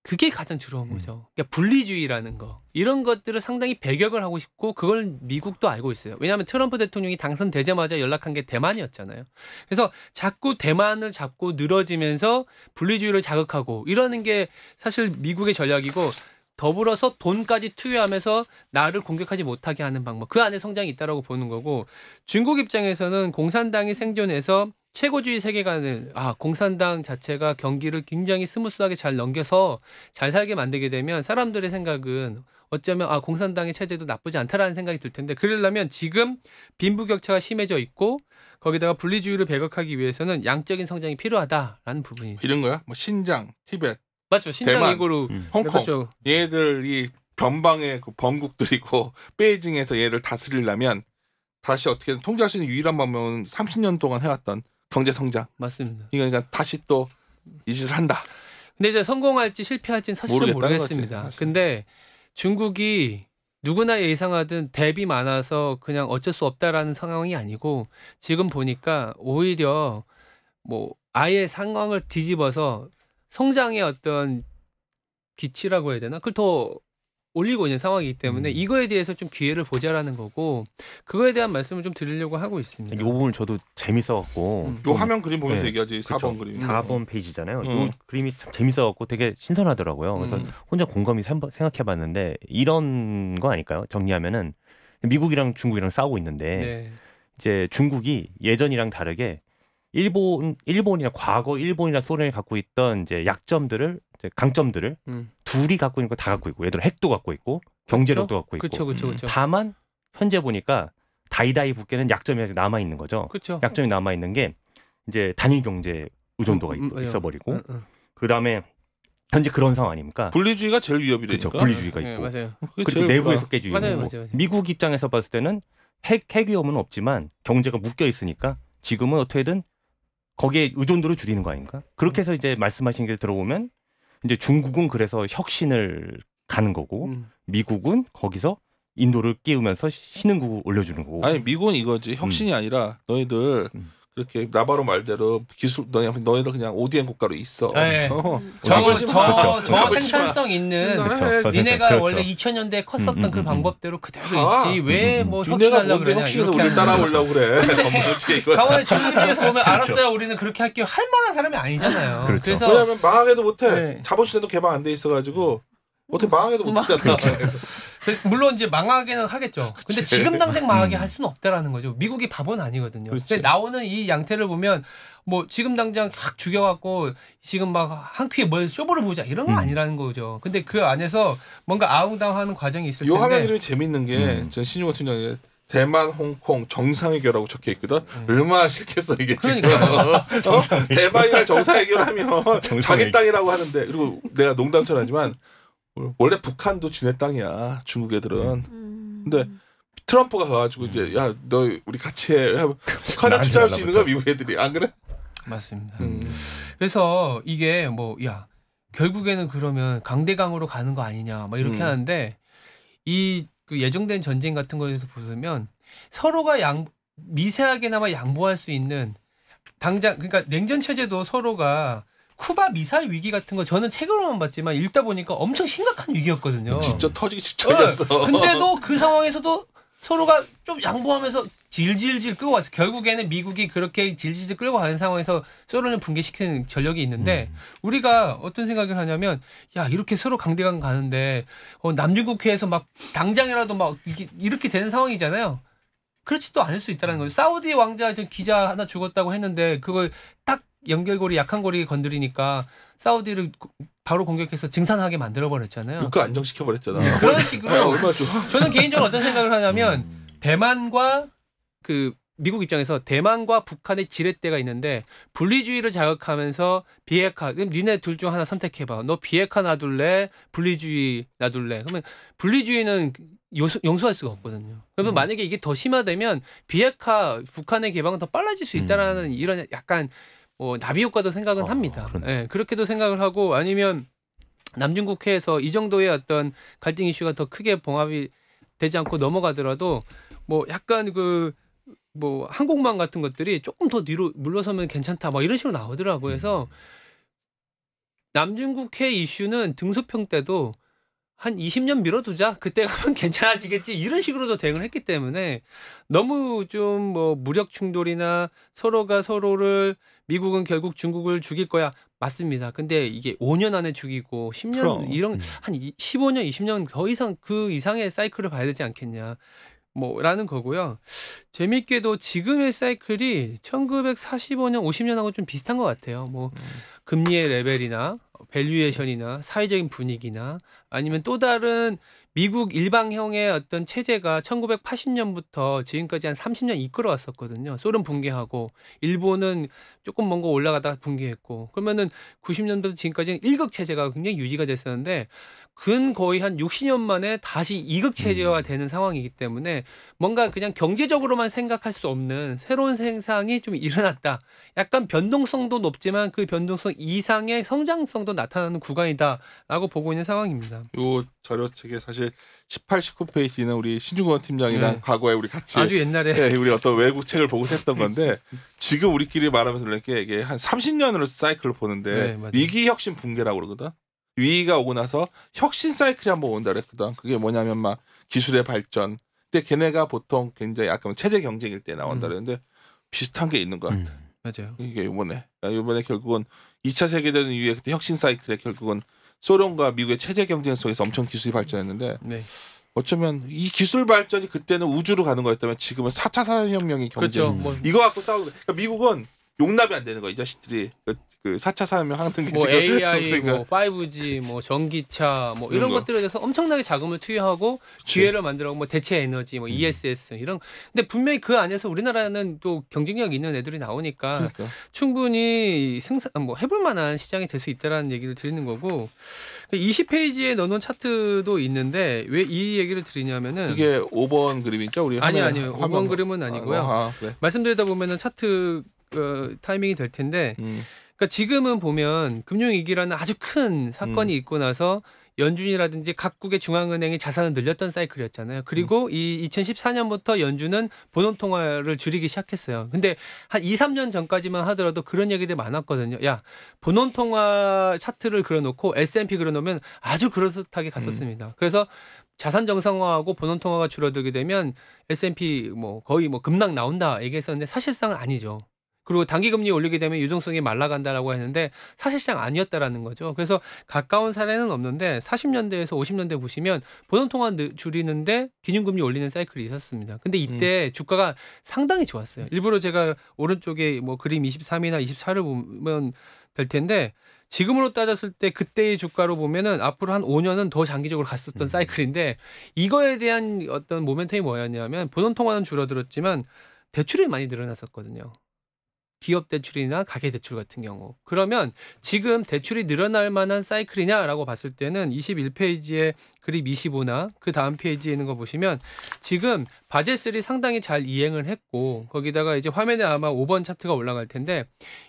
그게 가장 두려운 거죠. 그러니까 분리주의라는 거. 이런 것들을 상당히 배격을 하고 싶고 그걸 미국도 알고 있어요. 왜냐하면 트럼프 대통령이 당선되자마자 연락한 게 대만이었잖아요. 그래서 자꾸 대만을 잡고 늘어지면서 분리주의를 자극하고 이러는 게 사실 미국의 전략이고 더불어서 돈까지 투여하면서 나를 공격하지 못하게 하는 방법. 그 안에 성장이 있다라고 보는 거고 중국 입장에서는 공산당이 생존해서 최고주의 세계관을 공산당 자체가 경기를 굉장히 스무스하게 잘 넘겨서 잘 살게 만들게 되면 사람들의 생각은 어쩌면 공산당의 체제도 나쁘지 않다라는 생각이 들 텐데 그러려면 지금 빈부격차가 심해져 있고 거기다가 분리주의를 배격하기 위해서는 양적인 성장이 필요하다라는 부분이
이런 거야? 뭐 신장, 티벳,
맞죠. 신장 이고로
홍콩
그렇죠.
얘들이 변방의 그 범국들이고 베이징에서 얘를 다스리려면 다시 어떻게든 통제할 수 있는 유일한 방법은 30년 동안 해왔던 경제 성장.
맞습니다.
그러니까 다시 또 이 짓을 한다.
근데 이제 성공할지 실패할지는 사실 모르겠습니다.
거지,
근데 중국이 누구나 예상하든 뎁이 많아서 그냥 어쩔 수 없다라는 상황이 아니고 지금 보니까 오히려 뭐 아예 상황을 뒤집어서 성장의 어떤 기치라고 해야 되나? 그걸 더 올리고 있는 상황이기 때문에 이거에 대해서 좀 기회를 보자라는 거고 그거에 대한 말씀을 좀 드리려고 하고 있습니다.
이 부분 저도 재밌어갖고
요 화면 그림 보면서
네.
얘기하지. 4번
그렇죠.
그림.
4번 페이지잖아요. 이 그림이 참 재밌어갖고 되게 신선하더라고요. 그래서 혼자 곰곰이 생각해봤는데 이런 거 아닐까요? 정리하면은 미국이랑 중국이랑 싸우고 있는데
네.
이제 중국이 예전이랑 다르게 일본이나 과거 일본이나 소련이 갖고 있던 이제 약점들을 이제 강점들을 둘이 갖고 있는 거 다 갖고 있고 얘들 핵도 갖고 있고 경제력도 갖고 있고
그렇죠.
다만 현재 보니까 다이다이 붙게는 약점이 아직 남아 있는 거죠.
그렇죠.
약점이 남아 있는 게 이제 단일 경제 의존도가 있어버리고 그 다음에 현재 그런 상황 아닙니까?
분리주의가 제일 위협이니까.
그렇죠. 분리주의가
네,
있고
맞아요.
그리고 내부에서 깨지고
맞아요.
미국 입장에서 봤을 때는 핵 위험은 없지만 경제가 묶여 있으니까 지금은 어떻게든 거기에 의존도를 줄이는 거 아닌가? 그렇게 해서 이제 말씀하신 게 들어보면 이제 중국은 그래서 혁신을 가는 거고 미국은 거기서 인도를 끼우면서 신흥국을 올려주는 거고.
아니 미국은 이거지. 혁신이 아니라 너희들 그렇게 나바로 말대로 기술 너희들 그냥 ODM 국가로 있어.
네.
저
생산성 있는
그렇죠.
니네가
그렇죠.
원래 2000년대에 컸었던 그 방법대로 그대로
아,
있지. 왜 뭐
니네가
혁신하려고
뭔데
그러냐.
혁신을
이렇게
우리 따라오려고 그래.
근데 강원의 중국 입장에서 보면 알았어요. 우리는 그렇게 할게요. 할 만한 사람이 아니잖아요.
그렇죠.
그래서
왜냐하면 망하게도 못해.
네.
자본시장도 개방 안 돼 있어가지고 어떻게 망하게도 못했잖아.
물론 이제 망하게는 하겠죠. 근데 지금 당장 망하게 할 수는 없다라는 거죠. 미국이 바보는 아니거든요.
그렇지.
근데 나오는 이 양태를 보면 뭐 지금 당장 확 죽여갖고 지금 막 한 큐에 뭘 쇼부를 보자 이런 건 아니라는 거죠. 근데 그 안에서 뭔가 아웅다웅하는 과정이 있을
요
텐데.
화면 그림이 재밌는 게 전 신유 같은 경우에 대만, 홍콩 정상회교라고 적혀 있거든. 얼마나 싫겠어 이게
그러니까.
지금. 대만이랑 정상회교라면 자기 땅이라고 하는데 그리고 내가 농담처럼 하지만 원래 북한도 지네 땅이야 중국 애들은. 근데 트럼프가 가가지고 이제 야 너 우리 같이 해. 북한에 투자할 수 있는 거야 미국 애들이 안 그래?
맞습니다. 그래서 이게 뭐 결국에는 그러면 강대강으로 가는 거 아니냐 막 이렇게 하는데 이 그 예정된 전쟁 같은 거에서 보면 서로가 미세하게나마 양보할 수 있는 당장 그러니까 냉전 체제도 서로가 쿠바 미사일 위기 같은 거 저는 책으로만 봤지만 읽다 보니까 엄청 심각한 위기였거든요.
진짜 터지기 직전이었어.
근데도 그 상황에서도 서로가 좀 양보하면서 질질질 끌고 왔어요. 결국에는 미국이 그렇게 질질질 끌고 가는 상황에서 소련을 붕괴시키는 전력이 있는데 우리가 어떤 생각을 하냐면 야 이렇게 서로 강대강 가는데 남중국해에서 막 당장이라도 막 이렇게 되는 상황이잖아요. 그렇지도 않을 수 있다는 거죠. 사우디 왕자 기자 하나 죽었다고 했는데 그걸 딱 연결고리 약한 고리 건드리니까 사우디를 바로 공격해서 증산하게 만들어버렸잖아요.
유가 안정시켜버렸잖아.
그런 식으로
얼마나 좋아.
저는 개인적으로 어떤 생각을 하냐면 대만과 그 미국 입장에서 대만과 북한의 지렛대가 있는데 분리주의를 자극하면서 비핵화 그럼 니네 둘 중 하나 선택해봐. 너 비핵화 놔둘래? 분리주의 놔둘래? 그러면 분리주의는 용서할 수가 없거든요. 그러면 만약에 이게 더 심화되면 비핵화 북한의 개방은 더 빨라질 수 있다라는 이런 약간 나비 효과도 생각은 합니다. 네, 그렇게도 생각을 하고 아니면 남중국해에서 이 정도의 어떤 갈등 이슈가 더 크게 봉합이 되지 않고 넘어가더라도 뭐 약간 그 뭐 항공모함 같은 것들이 조금 더 뒤로 물러서면 괜찮다 뭐 이런 식으로 나오더라고요. 그래서 남중국해 이슈는 등소평 때도 한 20년 미뤄두자. 그때 가면 괜찮아지겠지. 이런 식으로도 대응을 했기 때문에 너무 좀 뭐 무력 충돌이나 서로가 서로를 미국은 결국 중국을 죽일 거야. 맞습니다. 근데 이게 5년 안에 죽이고 10년
그럼.
이런 한 15년, 20년 더 이상 그 이상의 사이클을 봐야 되지 않겠냐. 뭐라는 거고요. 재밌게도 지금의 사이클이 1945년, 50년하고 좀 비슷한 것 같아요. 뭐 금리의 레벨이나 밸류에이션이나 사회적인 분위기나 아니면 또 다른 미국 일방형의 어떤 체제가 1980년부터 지금까지 한 30년 이끌어왔었거든요. 소련 붕괴하고 일본은 조금 뭔가 올라가다가 붕괴했고 그러면은 90년부터 지금까지는 일극 체제가 굉장히 유지가 됐었는데 거의 한 60년 만에 다시 이극 체제화 되는 상황이기 때문에 뭔가 그냥 경제적으로만 생각할 수 없는 새로운 생상이 좀 일어났다. 약간 변동성도 높지만 그 변동성 이상의 성장성도 나타나는 구간이다라고 보고 있는 상황입니다.
요 자료책에 사실 18, 19페이지는 우리 신중권 팀장이랑
네.
과거에 우리 같이
아주 옛날에
네, 우리 어떤 외국 책을 보고 했던 건데 지금 우리끼리 말하면서 그렇게 이게 한 30년으로 사이클을 보는데
네, 맞아요.
위기 혁신 붕괴라고 그러거든. 위기가 오고 나서 혁신 사이클이 한번 온다 그랬거든. 그게 뭐냐면 막 기술의 발전. 근데 걔네가 보통 굉장히 약간 체제 경쟁일 때 나온다 그랬는데 비슷한 게 있는 것 같아.
맞아요.
이게 이번에 결국은 2차 세계대전 이후에 그때 혁신 사이클에 결국은 소련과 미국의 체제 경쟁 속에서 엄청 기술이 발전했는데
네.
어쩌면 이 기술 발전이 그때는 우주로 가는 거였다면 지금은 4차 산업혁명의 경쟁.
그렇죠. 뭐
이거 갖고 싸우는. 그러니까 미국은 용납이 안 되는 거야. 이 자식들이 그 4차 산업혁명 하는 게
뭐
지금
AI,
그러니까
뭐 5G, 뭐 전기차, 뭐 이런
이런 거.
것들에 대해서 엄청나게 자금을 투여하고 기회를 만들어고 뭐 대체 에너지, 뭐 ESS 이런. 근데 분명히 그 안에서 우리나라는 또 경쟁력 있는 애들이 나오니까
그러니까.
충분히 뭐 해볼 만한 시장이 될 수 있다라는 얘기를 드리는 거고. 20페이지에 넣어놓은 차트도 있는데 왜 이 얘기를 드리냐면은
이게 5번 그림이죠? 우리
아니요. 5번 그림은 아니고요.
그래.
말씀드리다 보면은 차트 타이밍이 될 텐데. 그러니까 지금은 보면 금융위기라는 아주 큰 사건이 있고 나서 연준이라든지 각국의 중앙은행이 자산을 늘렸던 사이클이었잖아요. 그리고 이 2014년부터 연준은 본원통화를 줄이기 시작했어요. 근데 한 2, 3년 전까지만 하더라도 그런 얘기들 많았거든요. 야, 본원통화 차트를 그려놓고 S&P 그려놓으면 아주 그럴듯하게 갔었습니다. 그래서 자산 정상화하고 본원통화가 줄어들게 되면 S&P 뭐 거의 뭐 급락 나온다 얘기했었는데 사실상은 아니죠. 그리고 단기 금리 올리게 되면 유동성이 말라간다라고 했는데 사실상 아니었다라는 거죠. 그래서 가까운 사례는 없는데 40년대에서 50년대 보시면 본원통화 줄이는데 기준금리 올리는 사이클이 있었습니다. 근데 이때 주가가 상당히 좋았어요. 일부러 제가 오른쪽에 뭐 그림 23이나 24를 보면 될 텐데 지금으로 따졌을 때 그때의 주가로 보면은 앞으로 한 5년은 더 장기적으로 갔었던 사이클인데 이거에 대한 어떤 모멘텀이 뭐였냐면 본원통화는 줄어들었지만 대출이 많이 늘어났었거든요. 기업 대출이나 가계 대출 같은 경우. 그러면 지금 대출이 늘어날 만한 사이클이냐라고 봤을 때는 21페이지에 그립 25나 그 다음 페이지에 있는 거 보시면 지금 바젤3이 상당히 잘 이행을 했고 거기다가 이제 화면에 아마 5번 차트가 올라갈 텐데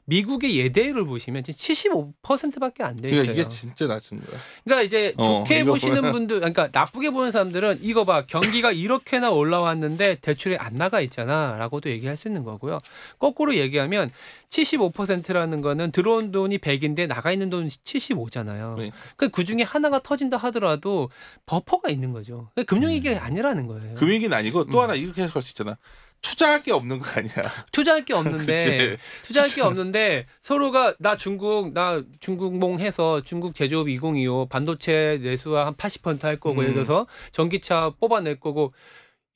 미국의 예대율을 보시면 지금 75%밖에 안 돼 있어요.
그러니까 이게 진짜 낮은 거야.
그러니까 이제 좋게
이거
보시는
보면.
분들, 그러니까 나쁘게 보는 사람들은 이거 봐 경기가 이렇게나 올라왔는데 대출이 안 나가 있잖아라고도 얘기할 수 있는 거고요. 거꾸로 얘기하면 75%라는 거는 들어온 돈이 100인데 나가 있는 돈이 75잖아요.
네.
그러니까 그 중에 하나가 터진다 하더라도 버퍼가 있는 거죠. 그러니까 금융위기가 아니라는 거예요.
금융위기는 아니고 또 하나 이렇게 해석할 수 있잖아. 투자할 게 없는 거 아니야.
투자할 게 없는데
그치.
투자할 게 없는데 서로가 나 중국몽 해서 중국 제조업 2025 반도체 내수와 한 80% 할 거고 예를 들어서 전기차 뽑아낼 거고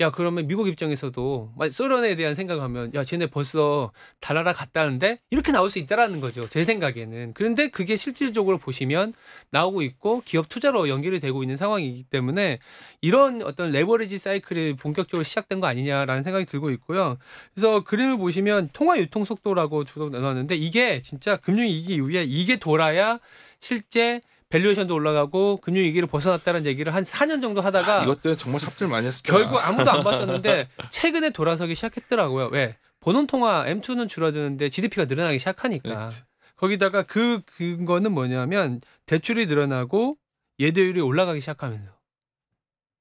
야 그러면 미국 입장에서도 소련에 대한 생각을 하면 야 쟤네 벌써 달나라 갔다는데 이렇게 나올 수 있다라는 거죠. 제 생각에는. 그런데 그게 실질적으로 보시면 나오고 있고 기업 투자로 연결이 되고 있는 상황이기 때문에 이런 어떤 레버리지 사이클이 본격적으로 시작된 거 아니냐라는 생각이 들고 있고요. 그래서 그림을 보시면 통화 유통 속도라고 주로 나눴는데 이게 진짜 금융위기 이후에 이게 돌아야 실제 밸류에이션도 올라가고 금융위기를 벗어났다는 얘기를 한 4년 정도 하다가
이것 때문에 정말 삽질 많이 했을 거야.
결국 아무도 안 봤었는데 최근에 돌아서기 시작했더라고요. 왜? 본원통화 M2는 줄어드는데 GDP가 늘어나기 시작하니까.
그렇지.
거기다가 그거는 뭐냐면 대출이 늘어나고 예대율이 올라가기 시작하면서.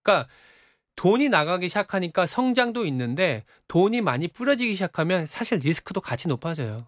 그러니까 돈이 나가기 시작하니까 성장도 있는데 돈이 많이 뿌려지기 시작하면 사실 리스크도 같이 높아져요.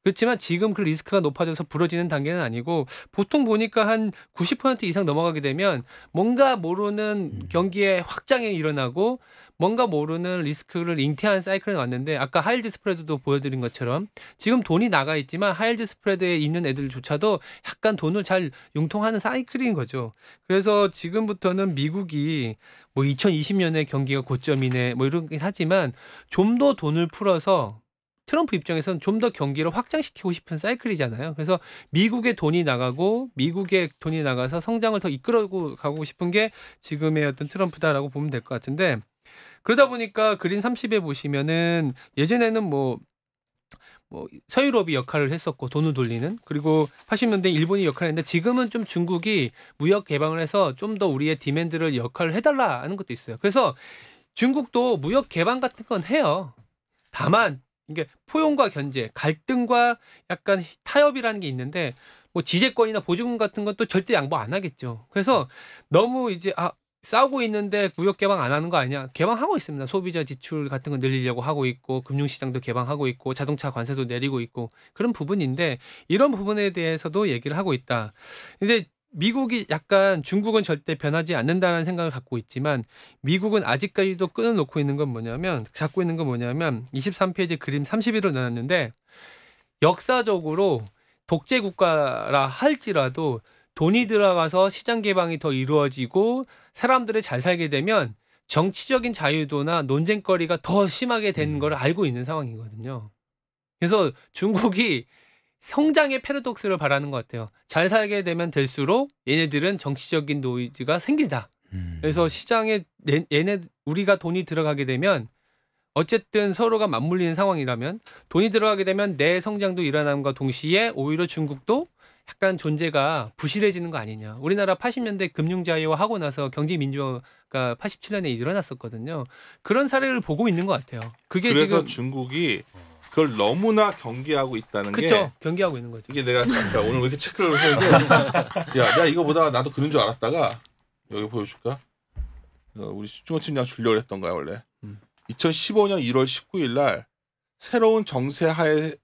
그렇지만 지금 그 리스크가 높아져서 부러지는 단계는 아니고 보통 보니까 한 90% 이상 넘어가게 되면 뭔가 모르는 경기의 확장이 일어나고 뭔가 모르는 리스크를 잉태한 사이클이 왔는데 아까 하이힐드 스프레드도 보여드린 것처럼 지금 돈이 나가 있지만 하이힐드 스프레드에 있는 애들조차도 약간 돈을 잘 융통하는 사이클인 거죠. 그래서 지금부터는 미국이 뭐 2020년에 경기가 고점이네 뭐 이러긴 하지만 좀 더 돈을 풀어서 트럼프 입장에서는 좀 더 경기를 확장시키고 싶은 사이클이잖아요. 그래서 미국의 돈이 나가고 미국의 돈이 나가서 성장을 더 이끌어 가고 싶은 게 지금의 어떤 트럼프다라고 보면 될 것 같은데 그러다 보니까 그린 30에 보시면은 예전에는 뭐 서유럽이 역할을 했었고 돈을 돌리는 그리고 80년대 일본이 역할을 했는데 지금은 좀 중국이 무역 개방을 해서 좀 더 우리의 디맨드를 역할을 해달라 하는 것도 있어요. 그래서 중국도 무역 개방 같은 건 해요. 다만 이게 포용과 견제, 갈등과 약간 타협이라는 게 있는데 뭐 지재권이나 보조금 같은 건 또 절대 양보 안 하겠죠. 그래서 너무 이제 싸우고 있는데 무역 개방 안 하는 거 아니냐? 개방하고 있습니다. 소비자 지출 같은 거 늘리려고 하고 있고 금융시장도 개방하고 있고 자동차 관세도 내리고 있고 그런 부분인데 이런 부분에 대해서도 얘기를 하고 있다. 근데 미국이 약간 중국은 절대 변하지 않는다는 생각을 갖고 있지만 미국은 아직까지도 끊어놓고 있는 건 뭐냐면 잡고 있는 건 뭐냐면 23페이지 그림 31을 넣었는데 역사적으로 독재 국가라 할지라도 돈이 들어가서 시장 개방이 더 이루어지고 사람들이 잘 살게 되면 정치적인 자유도나 논쟁거리가 더 심하게 되는 걸 알고 있는 상황이거든요. 그래서 중국이 성장의 패러독스를 바라는 것 같아요. 잘 살게 되면 될수록 얘네들은 정치적인 노이즈가 생긴다. 그래서 시장에 우리가 돈이 들어가게 되면 어쨌든 서로가 맞물리는 상황이라면 돈이 들어가게 되면 내 성장도 일어남과 동시에 오히려 중국도 약간 존재가 부실해지는 거 아니냐. 우리나라 80년대 금융자유화 하고 나서 경제민주화가 87년에 일어났었거든요. 그런 사례를 보고 있는 것 같아요. 그게
그래서
지금
중국이 그걸 너무나 경계하고 있다는 게
그렇죠. 경계하고 있는 거죠.
이게 내가 아까 오늘 왜 이렇게 체크를 했는데 야 내가 이거 보다가 나도 그런 줄 알았다가 여기 보여줄까? 우리 중국팀장 주려고 했던 거야 원래. 2015년 1월 19일 날 새로운 정세하에서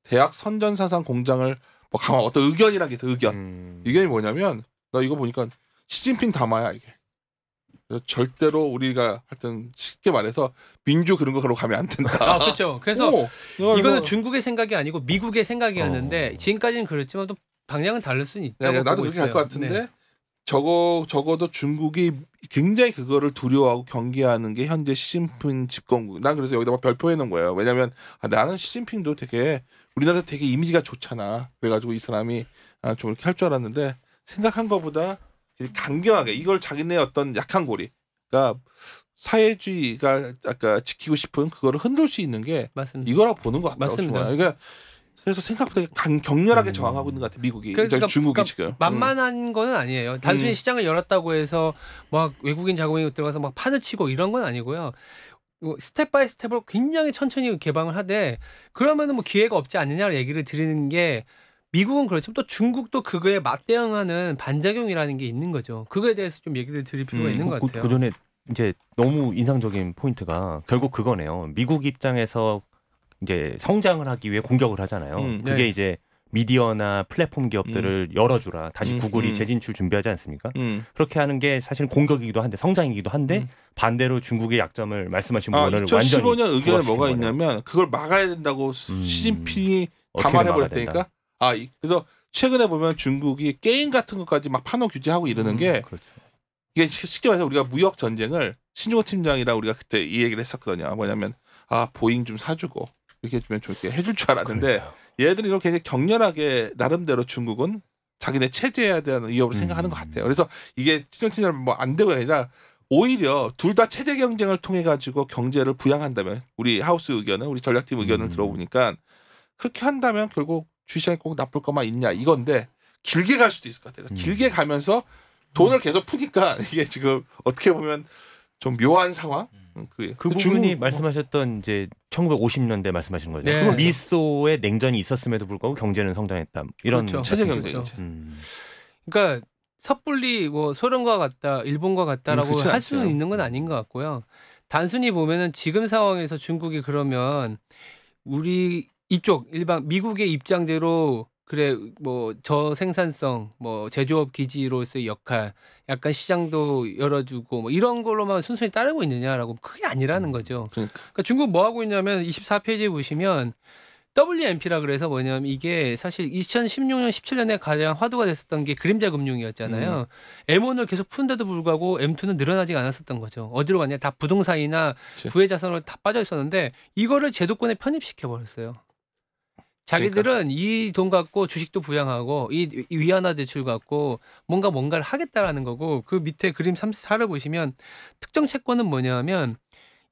대학 선전사상 공장을 뭐 강화 어떤 의견이라는 게 있어. 의견이 뭐냐면 나 이거 보니까 시진핑 담화야 이게. 그래서 절대로 우리가 하여튼 쉽게 말해서 민주 그런 거 그러고 가면 안 된다.
그렇죠. 그래서 이거는 중국의 생각이 아니고 미국의 생각이었는데 지금까지는 그렇지만 또 방향은 다를 수는 있다고
나도
보고
그렇게
있어요.
할 것 같은데
네.
적어도 중국이 굉장히 그거를 두려워하고 경계하는 게 현재 시진핑 집권국. 난 그래서 여기다가 별표해 놓은 거예요. 왜냐하면 나는 시진핑도 되게 우리나라에서 되게 이미지가 좋잖아. 그래가지고 이 사람이 좀 이렇게 할 줄 알았는데 생각한 것보다 강경하게 이걸 자기네 어떤 약한 고리, 그러니까 사회주의가 아까 지키고 싶은 그거를 흔들 수 있는 게
맞습니다.
이거라고 보는 것 같아요.
맞습니다.
그러니까 그래서 생각보다 격렬하게 저항하고 있는 것 같아 미국이. 그러니까 중국이 지금
만만한 거는 아니에요. 단순히 시장을 열었다고 해서 막 외국인 자금이 들어가서 막 판을 치고 이런 건 아니고요. 스텝 바이 스텝으로 굉장히 천천히 개방을 하되 그러면은 뭐 기회가 없지 않느냐를 얘기를 드리는 게 미국은 그렇지만 또 중국도 그거에 맞대응하는 반작용이라는 게 있는 거죠. 그거에 대해서 좀 얘기를 드릴 필요가 있는 것 같아요.
그 전에 이제 너무 인상적인 포인트가 결국 그거네요. 미국 입장에서 이제 성장을 하기 위해 공격을 하잖아요. 그게
네.
이제 미디어나 플랫폼 기업들을 열어주라. 다시 구글이 재진출 준비하지 않습니까? 그렇게 하는 게 사실 공격이기도 한데 성장이기도 한데 반대로 중국의 약점을 말씀하신 부분을
2015년 의견에
부각시킨
뭐가
거네요.
있냐면 그걸 막아야 된다고 시진핑이 담화해버렸다니까. 그래서 최근에 보면 중국이 게임 같은 것까지 막 판호 규제하고 이러는 게
그렇죠.
이게 쉽게 말해서 우리가 무역 전쟁을 신종호 팀장이랑 우리가 그때 이 얘기를 했었거든요. 뭐냐면 보잉 좀 사주고 이렇게 해주면 좀 이렇게 해줄 줄 알았는데
그러니까요.
얘들이 이걸 굉장히 격렬하게 나름대로 중국은 자기네 체제해야 되는 위협을 생각하는 것 같아요. 그래서 이게 친정친절 뭐 안 되고 아니라 오히려 둘 다 체제 경쟁을 통해 가지고 경제를 부양한다면 우리 하우스 의견은 우리 전략팀 의견을 들어보니까 그렇게 한다면 결국 주시장이 꼭 나쁠 것만 있냐 이건데 길게 갈 수도 있을 것 같아요. 길게 가면서 돈을 계속 푸니까 이게 지금 어떻게 보면 좀 묘한 상황.
그 부분이 말씀하셨던 이제 1950년대 말씀하신 거죠.
네.
미소의 냉전이 있었음에도 불구하고 경제는 성장했다. 이런
그렇죠.
체제
말씀이시죠?
경쟁이죠.
그러니까 섣불리 뭐 소련과 같다, 일본과 같다라고
그렇지
할 수는
않죠.
있는 건 아닌 것 같고요. 단순히 보면은 지금 상황에서 중국이 그러면 우리 이쪽 일반 미국의 입장대로 그래 뭐 저생산성 뭐 제조업 기지로서의 역할 약간 시장도 열어주고 뭐 이런 걸로만 순순히 따르고 있느냐라고 그게 아니라는 거죠.
그러니까.
그러니까 중국 뭐 하고 있냐면 24페이지에 보시면 WMP라 그래서 뭐냐면 이게 사실 2016년 17년에 가장 화두가 됐었던 게 그림자 금융이었잖아요. M1을 계속 푸는데도 불구하고 M2는 늘어나지 않았었던 거죠. 어디로 갔냐? 다 부동산이나
그치.
부의 자산으로 다 빠져 있었는데 이거를 제도권에 편입시켜 버렸어요. 자기들은 이 돈 갖고 주식도 부양하고 이 위안화 대출 갖고 뭔가를 하겠다라는 거고 그 밑에 그림 34를 보시면 특정 채권은 뭐냐면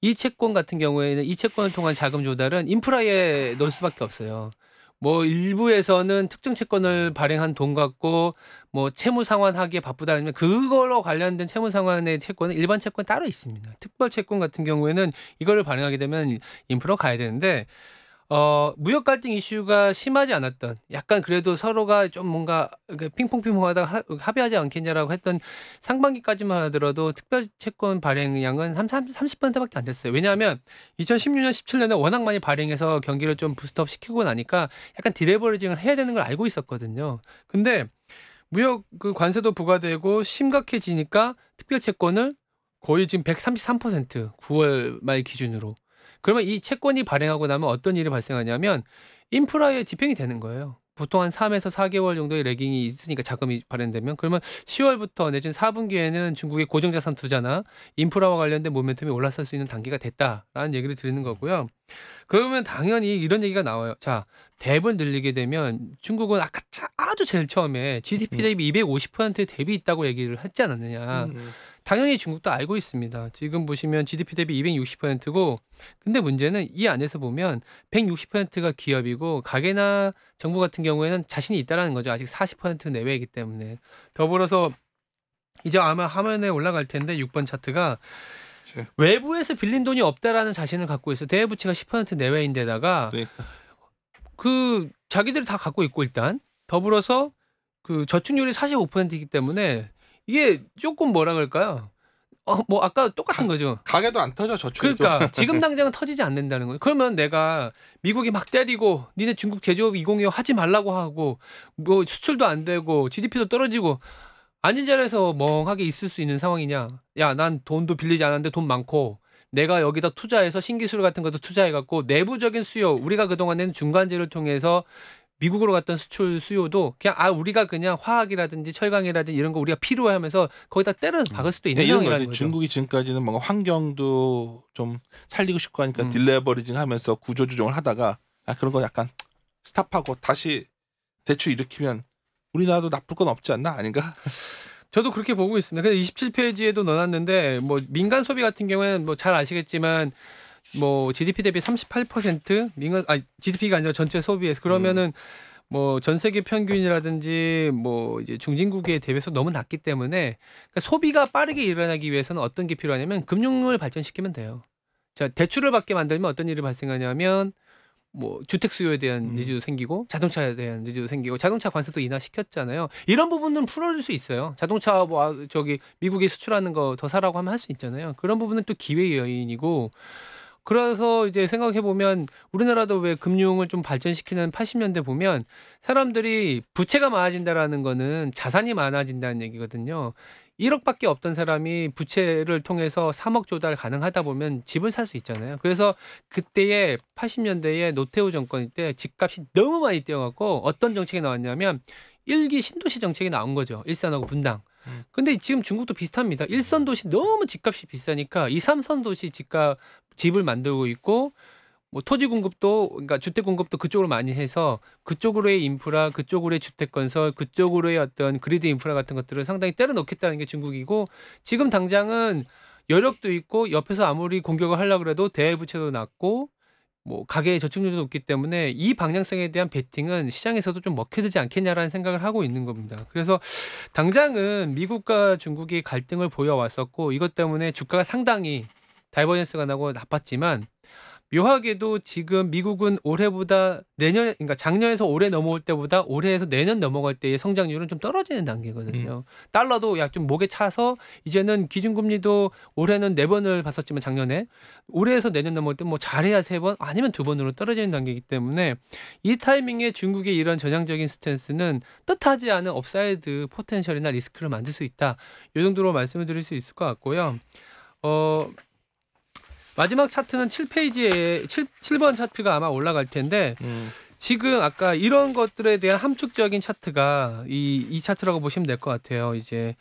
이 채권 같은 경우에는 이 채권을 통한 자금 조달은 인프라에 넣을 수밖에 없어요. 뭐 일부에서는 특정 채권을 발행한 돈 갖고 뭐 채무 상환하기에 바쁘다 하면 그걸로 관련된 채무 상환의 채권은 일반 채권 따로 있습니다. 특별 채권 같은 경우에는 이거를 발행하게 되면 인프라 가야 되는데 무역 갈등 이슈가 심하지 않았던 약간 그래도 서로가 좀 뭔가 핑퐁핑퐁하다가 합의하지 않겠냐라고 했던 상반기까지만 하더라도 특별 채권 발행량은 30%밖에 안 됐어요. 왜냐하면 2016년 17년에 워낙 많이 발행해서 경기를 좀 부스트업 시키고 나니까 약간 디레버리징을 해야 되는 걸 알고 있었거든요. 근데 무역 그 관세도 부과되고 심각해지니까 특별 채권을 거의 지금 133% 9월 말 기준으로 그러면 이 채권이 발행하고 나면 어떤 일이 발생하냐면 인프라에 집행이 되는 거예요. 보통 한 3에서 4개월 정도의 레깅이 있으니까 자금이 발행되면 그러면 10월부터 내지는 4분기에는 중국의 고정자산 투자나 인프라와 관련된 모멘텀이 올라설 수 있는 단계가 됐다라는 얘기를 드리는 거고요. 그러면 당연히 이런 얘기가 나와요. 자, 뎁을 늘리게 되면 중국은 아까 아주 제일 처음에 GDP 대비 250%의 뎁이 있다고 얘기를 했지 않았느냐. 당연히 중국도 알고 있습니다. 지금 보시면 GDP 대비 260%고 근데 문제는 이 안에서 보면 160%가 기업이고 가게나 정부 같은 경우에는 자신이 있다라는 거죠. 아직 40% 내외이기 때문에. 더불어서 이제 아마 화면에 올라갈 텐데 6번 차트가 외부에서 빌린 돈이 없다라는 자신을 갖고 있어. 대외부채가 10% 내외인데다가 그 자기들이 다 갖고 있고 일단 더불어서 그 저축률이 45%이기 때문에 이게 조금 뭐라 그럴까요? 뭐 아까 똑같은 거죠.
가게도 안 터져 저축.
그러니까 지금 당장은 터지지 않는다는 거예요. 그러면 내가 미국이 막 때리고 니네 중국 제조업 2025 하지 말라고 하고 뭐 수출도 안 되고 GDP도 떨어지고 앉은 자리에서 멍하게 있을 수 있는 상황이냐? 야, 난 돈도 빌리지 않았는데 돈 많고 내가 여기다 투자해서 신기술 같은 것도 투자해갖고 내부적인 수요 우리가 그동안에는 중간재를 통해서 미국으로 갔던 수출 수요도 그냥 우리가 그냥 화학이라든지 철강이라든지 이런 거 우리가 필요하면서 거기다 때려 박을 수도 있는
이런
상황이라는
거지.
거죠.
중국이 지금까지는 뭔가 환경도 좀 살리고 싶고 하니까 딜레버리징 하면서 구조조정을 하다가 그런 거 약간 스탑하고 다시 대출 일으키면 우리나라도 나쁠 건 없지 않나? 아닌가?
저도 그렇게 보고 있습니다. 근데 27페이지에도 넣어놨는데 뭐 민간 소비 같은 경우에는 뭐 잘 아시겠지만 뭐 GDP 대비 38% GDP가 아니라 전체 소비에서 그러면은 뭐 전 세계 평균이라든지 뭐 이제 중진국에 대비해서 너무 낮기 때문에 그러니까 소비가 빠르게 일어나기 위해서는 어떤 게 필요하냐면 금융을 발전시키면 돼요. 자, 대출을 받게 만들면 어떤 일이 발생하냐면 뭐 주택 수요에 대한 니즈도 생기고 자동차에 대한 니즈도 생기고 자동차 관세도 인하시켰잖아요. 이런 부분은 풀어줄 수 있어요. 자동차 뭐 저기 미국에 수출하는 거 더 사라고 하면 할 수 있잖아요. 그런 부분은 또 기회 요인이고 그래서 이제 생각해 보면 우리나라도 왜 금융을 좀 발전시키는 80년대 보면 사람들이 부채가 많아진다라는 거는 자산이 많아진다는 얘기거든요. 1억밖에 없던 사람이 부채를 통해서 3억 조달 가능하다 보면 집을 살 수 있잖아요. 그래서 그때의 80년대에 노태우 정권 때 집값이 너무 많이 뛰어갖고 어떤 정책이 나왔냐면 1기 신도시 정책이 나온 거죠. 일산하고 분당. 근데 지금 중국도 비슷합니다. 1선 도시 너무 집값이 비싸니까 2, 3선 도시 집을 만들고 있고 뭐 토지 공급도 그러니까 주택 공급도 그쪽으로 많이 해서 그쪽으로의 인프라, 그쪽으로의 주택 건설, 그쪽으로의 어떤 그리드 인프라 같은 것들을 상당히 때려 넣겠다는 게 중국이고 지금 당장은 여력도 있고 옆에서 아무리 공격을 하려고 해도 대외부채도 낮고 뭐 가계의 저축률도 높기 때문에 이 방향성에 대한 베팅은 시장에서도 좀 먹혀들지 않겠냐라는 생각을 하고 있는 겁니다. 그래서 당장은 미국과 중국이 갈등을 보여왔었고 이것 때문에 주가가 상당히 다이버전스가 나고 나빴지만 묘하게도 지금 미국은 올해보다 내년, 그러니까 작년에서 올해 넘어올 때보다 올해에서 내년 넘어갈 때의 성장률은 좀 떨어지는 단계거든요. 달러도 약 좀 목에 차서 이제는 기준금리도 올해는 4번을 봤었지만 작년에 올해에서 내년 넘어올 때 뭐 잘해야 3번 아니면 2번으로 떨어지는 단계이기 때문에 이 타이밍에 중국의 이런 전향적인 스탠스는 뜻하지 않은 업사이드 포텐셜이나 리스크를 만들 수 있다. 이 정도로 말씀을 드릴 수 있을 것 같고요. 마지막 차트는 7페이지에 7번 차트가 아마 올라갈 텐데 지금 아까 이런 것들에 대한 함축적인 차트가 이 차트라고 보시면 될 것 같아요. 이제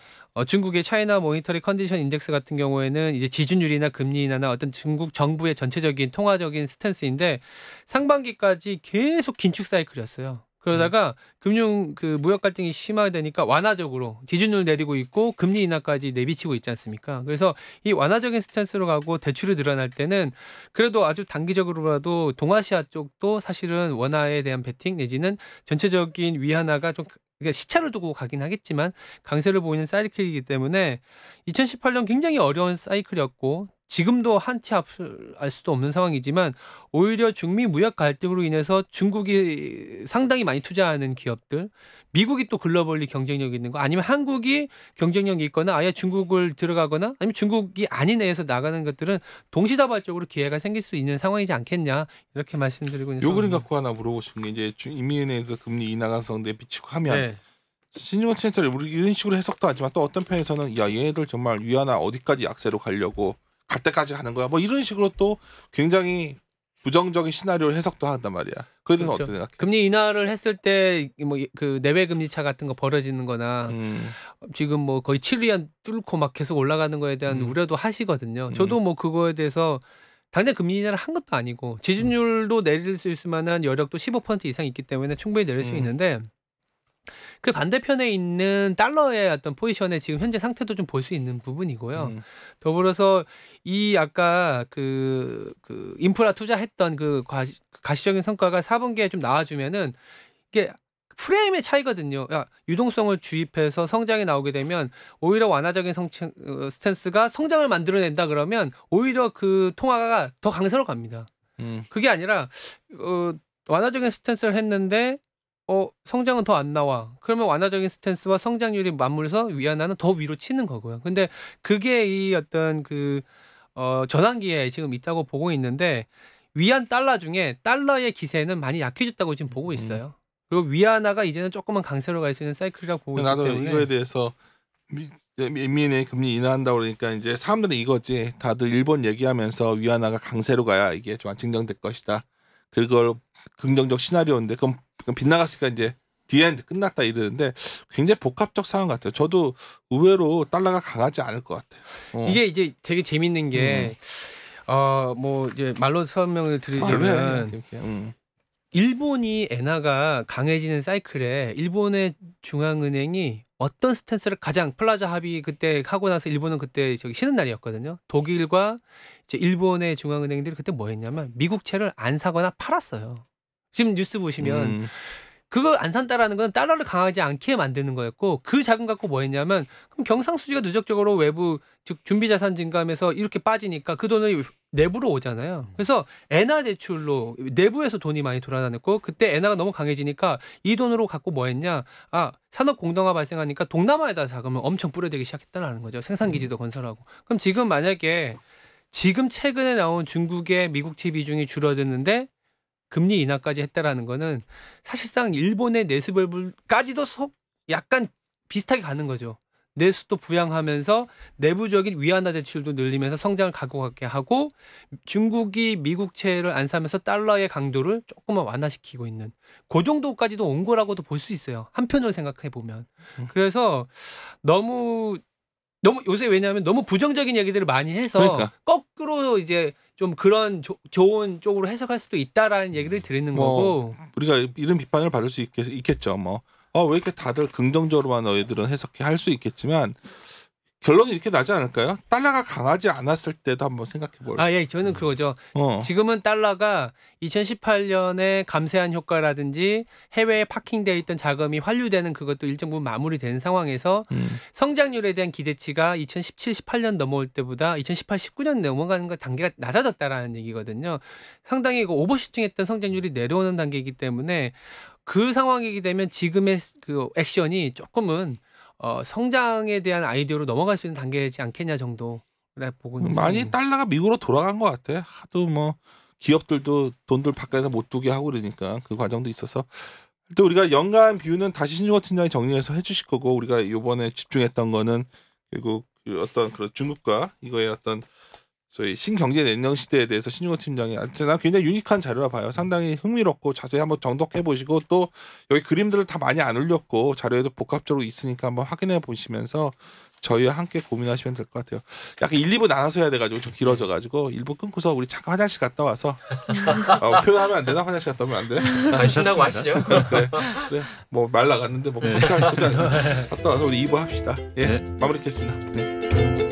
중국의 차이나 모니터리 컨디션 인덱스 같은 경우에는 이제 지준율이나 금리 인하나 어떤 중국 정부의 전체적인 통화적인 스탠스인데 상반기까지 계속 긴축 사이클이었어요. 그러다가 금융 그 무역 갈등이 심화되니까 완화적으로 지준율 내리고 있고 금리 인하까지 내비치고 있지 않습니까? 그래서 이 완화적인 스탠스로 가고 대출이 늘어날 때는 그래도 아주 단기적으로라도 동아시아 쪽도 사실은 원화에 대한 베팅 내지는 전체적인 위안화가 좀 그러니까 시차를 두고 가긴 하겠지만 강세를 보이는 사이클이기 때문에 2018년 굉장히 어려운 사이클이었고 지금도 한치 앞을 알 수도 없는 상황이지만 오히려 중미 무역 갈등으로 인해서 중국이 상당히 많이 투자하는 기업들, 미국이 또 글로벌리 경쟁력이 있는 거 아니면 한국이 경쟁력이 있거나 아예 중국을 들어가거나 아니면 중국이 아닌 애에서 나가는 것들은 동시다발적으로 기회가 생길 수 있는 상황이지 않겠냐 이렇게 말씀드리고 있는
요 그림
상황입니다.
갖고 하나 물어보고 싶은 게 이제 이민에서 금리 인하 가능성 내비치고 하면
네.
신중원 센터를 우리 이런 식으로 해석도 하지만 또 어떤 편에서는 야 얘네들 정말 위안화 어디까지 약세로 가려고 갈 때까지 하는 거야. 뭐 이런 식으로 또 굉장히 부정적인 시나리오를 해석도 한단 말이야. 그에 대해서
그렇죠.
어떻게 생각해?
금리 인하를 했을 때 뭐 그 내외 금리 차 같은 거 벌어지는 거나 지금 뭐 거의 7위안 뚫고 막 계속 올라가는 거에 대한 우려도 하시거든요. 저도 뭐 그거에 대해서 당장 금리 인하를 한 것도 아니고 지준율도 내릴 수 있을 만한 여력도 15% 이상 있기 때문에 충분히 내릴 수 있는데 그 반대편에 있는 달러의 어떤 포지션의 지금 현재 상태도 좀 볼 수 있는 부분이고요. 더불어서 이 아까 그 인프라 투자했던 그 가시적인 성과가 4분기에 좀 나와주면은 이게 프레임의 차이거든요. 유동성을 주입해서 성장이 나오게 되면 오히려 완화적인 스탠스가 성장을 만들어낸다 그러면 오히려 그 통화가 더 강세로 갑니다. 그게 아니라 완화적인 스탠스를 했는데 성장은 더 안 나와. 그러면 완화적인 스탠스와 성장률이 맞물려서 위안화는 더 위로 치는 거고요. 근데 그게 이 어떤 전환기에 지금 있다고 보고 있는데 위안 달러 중에 달러의 기세는 많이 약해졌다고 지금 보고 있어요. 그리고 위안화가 이제는 조금만 강세로 갈 수 있는 사이클이라고 보고 있기 때문에
나도 이거에 대해서 민의 금리 인하한다고 그러니까 이제 사람들은 이거지. 다들 일본 얘기하면서 위안화가 강세로 가야 이게 좀 안정될 것이다. 그걸 긍정적 시나리오인데 그럼 빗나갔으니까 이제 디엔드 끝났다 이러는데 굉장히 복합적 상황 같아요. 저도 의외로 달러가 강하지 않을 것 같아요.
이게 이제 되게 재밌는 게 뭐 이제 말로 설명을 드리자면 일본이 엔화가 강해지는 사이클에 일본의 중앙은행이 어떤 스탠스를 가장 플라자 합의 그때 하고 나서 일본은 그때 쉬는 날이었거든요. 독일과 이제 일본의 중앙은행들이 그때 뭐 했냐면 미국채를 안 사거나 팔았어요. 지금 뉴스 보시면 그걸 안 산다라는 건 달러를 강하지 않게 만드는 거였고 그 자금 갖고 뭐 했냐면 그럼 경상수지가 누적적으로 외부 즉 준비자산 증감에서 이렇게 빠지니까 그 돈을 내부로 오잖아요. 그래서 엔화 대출로 내부에서 돈이 많이 돌아다녔고 그때 엔화가 너무 강해지니까 이 돈으로 갖고 뭐 했냐 산업 공동화 발생하니까 동남아에다 자금을 엄청 뿌려대기 시작했다는 거죠. 생산기지도 건설하고. 그럼 지금 만약에 지금 최근에 나온 중국의 미국채 비중이 줄어드는데 금리 인하까지 했다라는 거는 사실상 일본의 내수별까지도 약간 비슷하게 가는 거죠. 내수도 부양하면서 내부적인 위안화 대출도 늘리면서 성장을 가고가게 하고 중국이 미국채를 안 사면서 달러의 강도를 조금만 완화시키고 있는 그 정도까지도 온 거라고도 볼 수 있어요. 한편으로 생각해 보면. 그래서 너무 요새 왜냐하면 너무 부정적인 얘기들을 많이 해서
그러니까.
거꾸로 이제 좀 그런 좋은 쪽으로 해석할 수도 있다라는 얘기를 드리는 거고
우리가 이런 비판을 받을 수 있겠죠. 왜 이렇게 다들 긍정적으로만 너희들은 해석해 할 수 있겠지만 결론이 이렇게 나지 않을까요? 달러가 강하지 않았을 때도 한번 생각해볼.
예, 저는 그거죠. 지금은 달러가 2018년에 감세한 효과라든지 해외에 파킹되어 있던 자금이 환류되는 그것도 일정 부분 마무리된 상황에서 성장률에 대한 기대치가 2017, 18년 넘어올 때보다 2018, 19년 넘어가는 것 단계가 낮아졌다라는 얘기거든요. 상당히 오버슈팅했던 성장률이 내려오는 단계이기 때문에 그 상황이게 되면 지금의 그 액션이 조금은 성장에 대한 아이디어로 넘어갈 수 있는 단계이지 않겠냐 정도라 보고 있는데
많이 달러가 미국으로 돌아간 것 같아. 하도 뭐 기업들도 돈들 바깥에서 못 두게 하고 그러니까 그 과정도 있어서 또 우리가 연간 비율은 다시 신중호 팀장이 정리해서 해주실 거고 우리가 이번에 집중했던 거는 결국 어떤 그런 중국과 이거의 어떤 소위 신경제 냉정 시대에 대해서 신중호 팀장이 난 굉장히 유니크한 자료라 봐요. 상당히 흥미롭고 자세히 한번 정독해 보시고 또 여기 그림들을 다 많이 안 올렸고 자료에도 복합적으로 있으니까 한번 확인해 보시면서 저희와 함께 고민하시면 될 것 같아요. 약간 1, 2부 나눠서 해야 돼가지고 좀 길어져가지고 1부 끊고서 우리 잠깐 화장실 갔다 와서 표현하면 안 되나? 화장실 갔다 오면 안 돼?
신나고 하시죠.
그래. 뭐 말 나갔는데 뭐 갔다 와서 우리 2부 합시다. 예,
네.
마무리하겠습니다. 네.